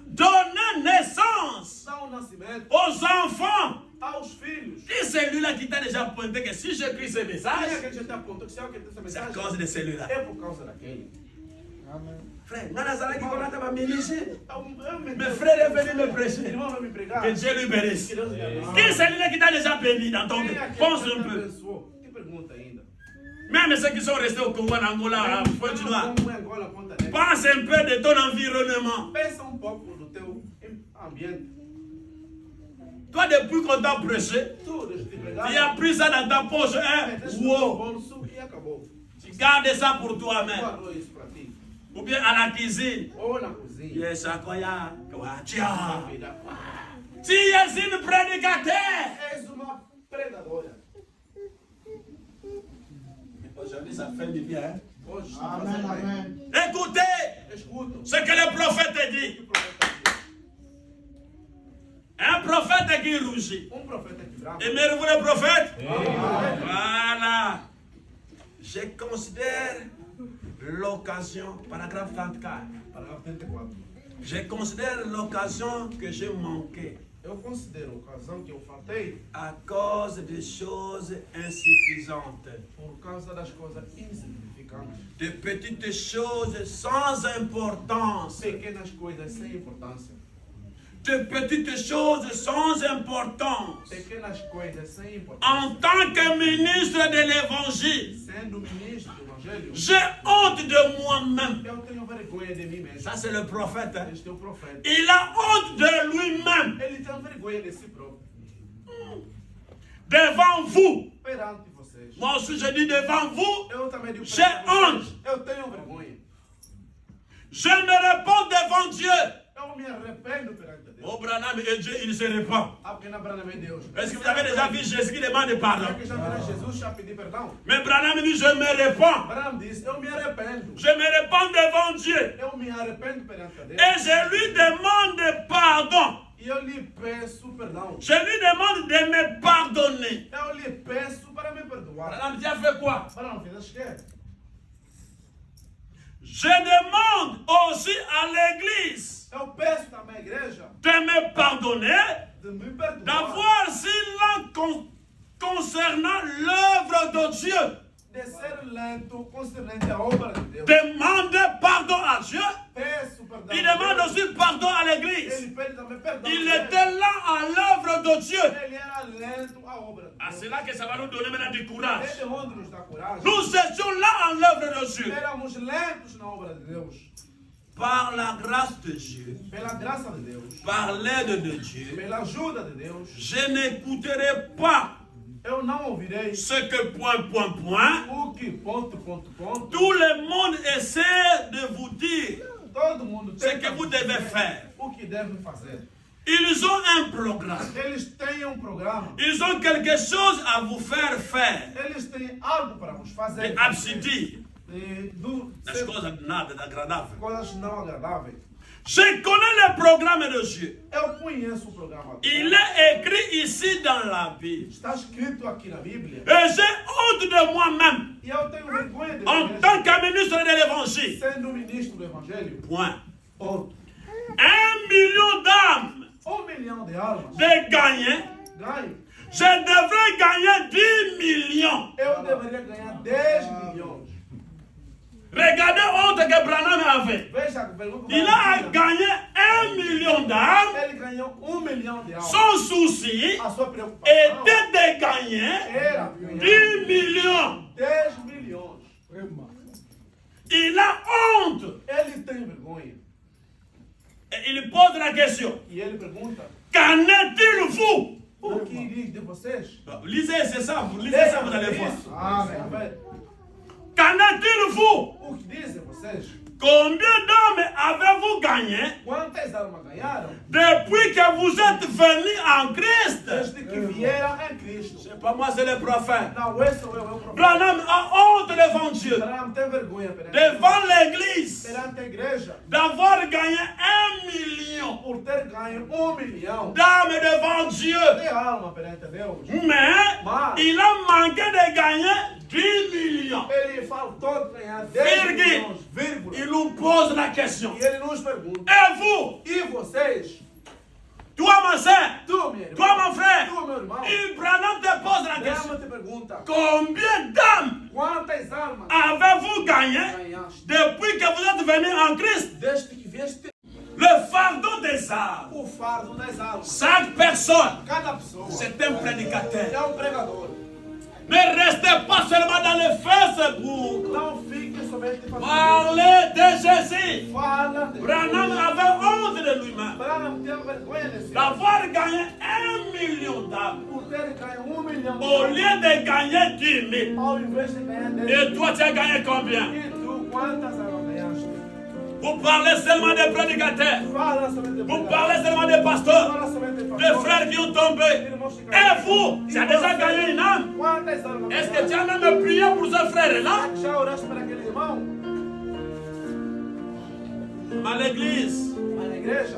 Donner naissance Dá o nascimento aux enfants. aos filhos. Qui c'est celui-là qui t'a déjà pointé que si j'écris ce Quem é message, aquele que já te apontou que se alguém tem essa c'est à mensagem? cause de celui-là. É por causa daquele. Frère, Nanazala qui commence à m'éliger. Meu Mes frères est venu me prêcher. irmão vai me pregar. Que Dieu lui bénisse. Que Deus lhe abençoe. Qui est celui-là qui t'a déjà béni dans ton Quem é cœur? aquele Pense que un te peu. abençoou? Que pergunta ainda? Même ceux qui sont restés au Congo, en Angola, en Pointe Noire. Como é Angola, Ponta Negra? Pense un peu de ton environnement. Pensa pouco do teu ambiente. Toi, depuis qu'on t'a prêché, Tu, deixa eu te pregar. tu as pris ça dans ta poche. Hein? Meteste no Wow. bolso e acabou. Tu gardes ça pour toi-même. Guardou isso pra ti. Ou bien à la cuisine. Ou na cozinha. Yes, ça, quoi, ya, quoi, Na tiens. vida. Tu es une prédicateur. És uma predadora. Aujourd'hui, ça fait du bien. Hein? Hoje, Amen, fazer bem. amen. Écoutez Escuta. ce que le prophète dit. O que o profeta diz. Un prophète qui rougit. profeta que brava. Aimez-vous les prophètes? Voilà. Je considère l'occasion, paragraphe 34. Parágrafo 34. Je considère l'occasion que j'ai manquée Eu considero a ocasião que eu faltei à cause des choses insuffisantes, por causa das coisas insignificantes. de petites choses sans importance, Pequenas coisas sem importância. de petites choses sans importance. Pequenas coisas sem importância. En tant que ministre de l'Évangile, Sendo ministro do Evangelho, j'ai honte de moi-même. eu tenho vergonha de mim mesmo. Ça, c'est le prophète. Hein? Este é o profeta. Il a honte de lui-même Ele tem vergonha de si próprio. devant vous. Perante vocês. Moi aussi, je dis devant vous, Eu também digo j'ai perante honte. vocês. Eu tenho vergonha. Je me réponds devant Dieu. Eu me arrependo perante Deus. Oh, Branham et Dieu, il se répand. Ah, porque na Branham é Deus. Est-ce que vous avez déjà vu Jésus qui demande Será pardon? que já viram Jesus já pedir perdão? Mais Branham dit, je me répands. Branham diz, eu me arrependo. Je me répands devant Dieu. Eu me arrependo perante Deus. Et je lui demande pardon. E eu lhe peço perdão. Je lui demande de me pardonner. Eu lhe peço para me perdoar. Branham dit, a fait quoi? Branham, fizeste o quê? Je demande aussi à l'église Eu peço também à igreja de me pardonner, de me perdoar. d'avoir silence concernant l'œuvre de Dieu. De ser lento concernente à obra de Deus. Demande pardon à Dieu. Peço perdão. Il demande aussi pardon à l'église. Ele pede também perdão. Il était là à l'œuvre de Dieu. Ele era lento à obra de Ah, Deus. c'est là que ça va nous donner maintenant du courage. É de onde nos dá coragem. Nous étions là à l'œuvre de Dieu. Éramos lentos na obra de Deus. Par la grâce de Dieu, Pela graça de Deus. par l'aide de Dieu, Pela ajuda de Deus. je n'écouterai pas Eu não ouvirei ce que point. o que ponto. Tout le monde essaie de vous dire Todo mundo ce tem que vous devez faire. o que devem fazer. Ils ont un programme. Eles têm programa. Ils ont quelque chose à vous faire faire. Eles têm algo para vos fazer. Et à se dire Das des choses nada d'agradável. coisas não agradáveis. Je connais le programme de Dieu. Eu conheço o programa. Il est écrit ici dans la Bible. Está escrito aqui na Bíblia. Et j'ai honte de moi-même E eu tenho vergonha de en tant que ministre de l'Évangile. sendo ministro do Evangelho. Point. Ponto. 1 million d'âmes 1 milhão de almas. de gagner. Ganho. Je devrais gagner 10 millions. Eu deveria ganhar 10 milhões. Regardez honte que Branham avait. Veja a vergonha que Il a gagné 1 million d'âmes. Ele ganhou 1 milhão de almas. Son souci A sua preocupação était de gagner era ganhar 10 millions. 10 milhões. Il a honte. Ele tem vergonha. Et il pose la question. E ele pergunta: Qu'en est-il vous? o que diz de vocês? Lisez, c'est ça. Vous lisez ça, vous allez voir. Amém. Qu'en est-il vous? O que dizem vocês? Combien d'hommes avez-vous gagné Quantas almas ganharam depuis que vous êtes venus en Christ? desde que vieram em Cristo? C'est pas moi, c'est le prophète. Não, esse sou eu, o profeta. Branham a honte devant Dieu, Branham tem vergonha perante devant l'église, perante a igreja d'avoir gagné 1 million por ter ganho 1 milhão d'âmes devant Dieu. de alma perante Deus. Mais il a manqué de gagner 10 millions. Ele faltou de ganhar 10 Virgule. milhões, vírgula. Il nous pose la question. E ele nos pergunta: Et vous, e vocês? toi ma soeur, Tu, minha irmã, toi mon frère, tu, meu irmão, et Branham te pose la question. Branham te pergunta: Combien d'âmes quantas almas avez-vous gagné ganhaste depuis que vous êtes venus en Christ? desde que vieste? Le fardeau des âmes. O fardo das almas. Chaque personne, Cada pessoa c'est un prédicateur. é pregador. Ne restez pas seulement dans le Facebook. Não fique somente fazendo. Parlez de Jésus. Fala de Branham avait honte de lui-même Branham tem vergonha de si. d'avoir gagné 1 million d'âmes Por ter ganho 1 milhão de au almas, lieu de gagner 10 000. ao invés de ganhar 10 Et toi, tu as gagné combien? E tu, quantas almas ganhaste? Vous parlez seulement des prédicateurs. Fala somente de Vous pregador. parlez seulement des pasteurs, Fala somente de des pastores. frères qui ont tombé. Et vous, tu as déjà gagné une âme. Quantas almas Est-ce que tu as ganhaste? même prié pour ce frère-là? Já oraste para aquele irmão? À l'église, Mas na igreja,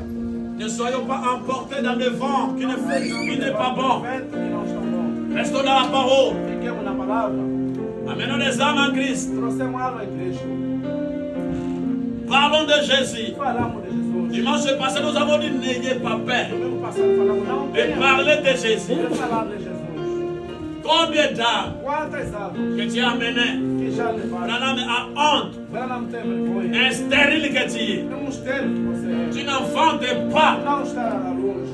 Ne soyons pas emportés dans le vent qui n'est pas bon. Vento que não está bom. Restons dans la parole. Fiquemos na palavra. Amenons les âmes en Christ. Trouxemos alma à igreja. Parlons de Jésus. Falamos de Jesus. Dimanche passé, nous avons dit n'ayez pas peur Domingo passado falamos, não de tenha parler de Jésus. medo de falar de Jesus. Combien d'âmes Quantas almas que tu as amenées? que já levaram? Branham a honte, Branham tem vergonha. un stérile que tu es. É um estéril que você é. Tu n'enfantes pas. Não está longe.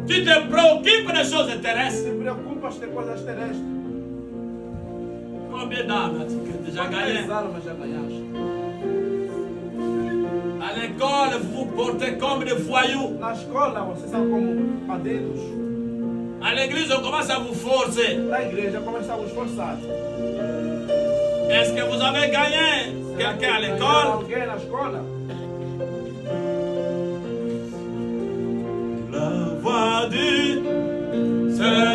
Tu te préoccupes des choses terrestres. Se preocupas de coisas terrestres. Combien d'âmes as-tu que déjà gagné? Quantas almas já ganhaste? À l'école, vous vous portez comme des voyous. Na escola, vocês são como padeiros. À l'église, on commence à vous forcer. Na igreja, começamos forçados. Est-ce que vous avez gagné quelqu'un à l'école? Alguém na escola? La voix du Seigneur.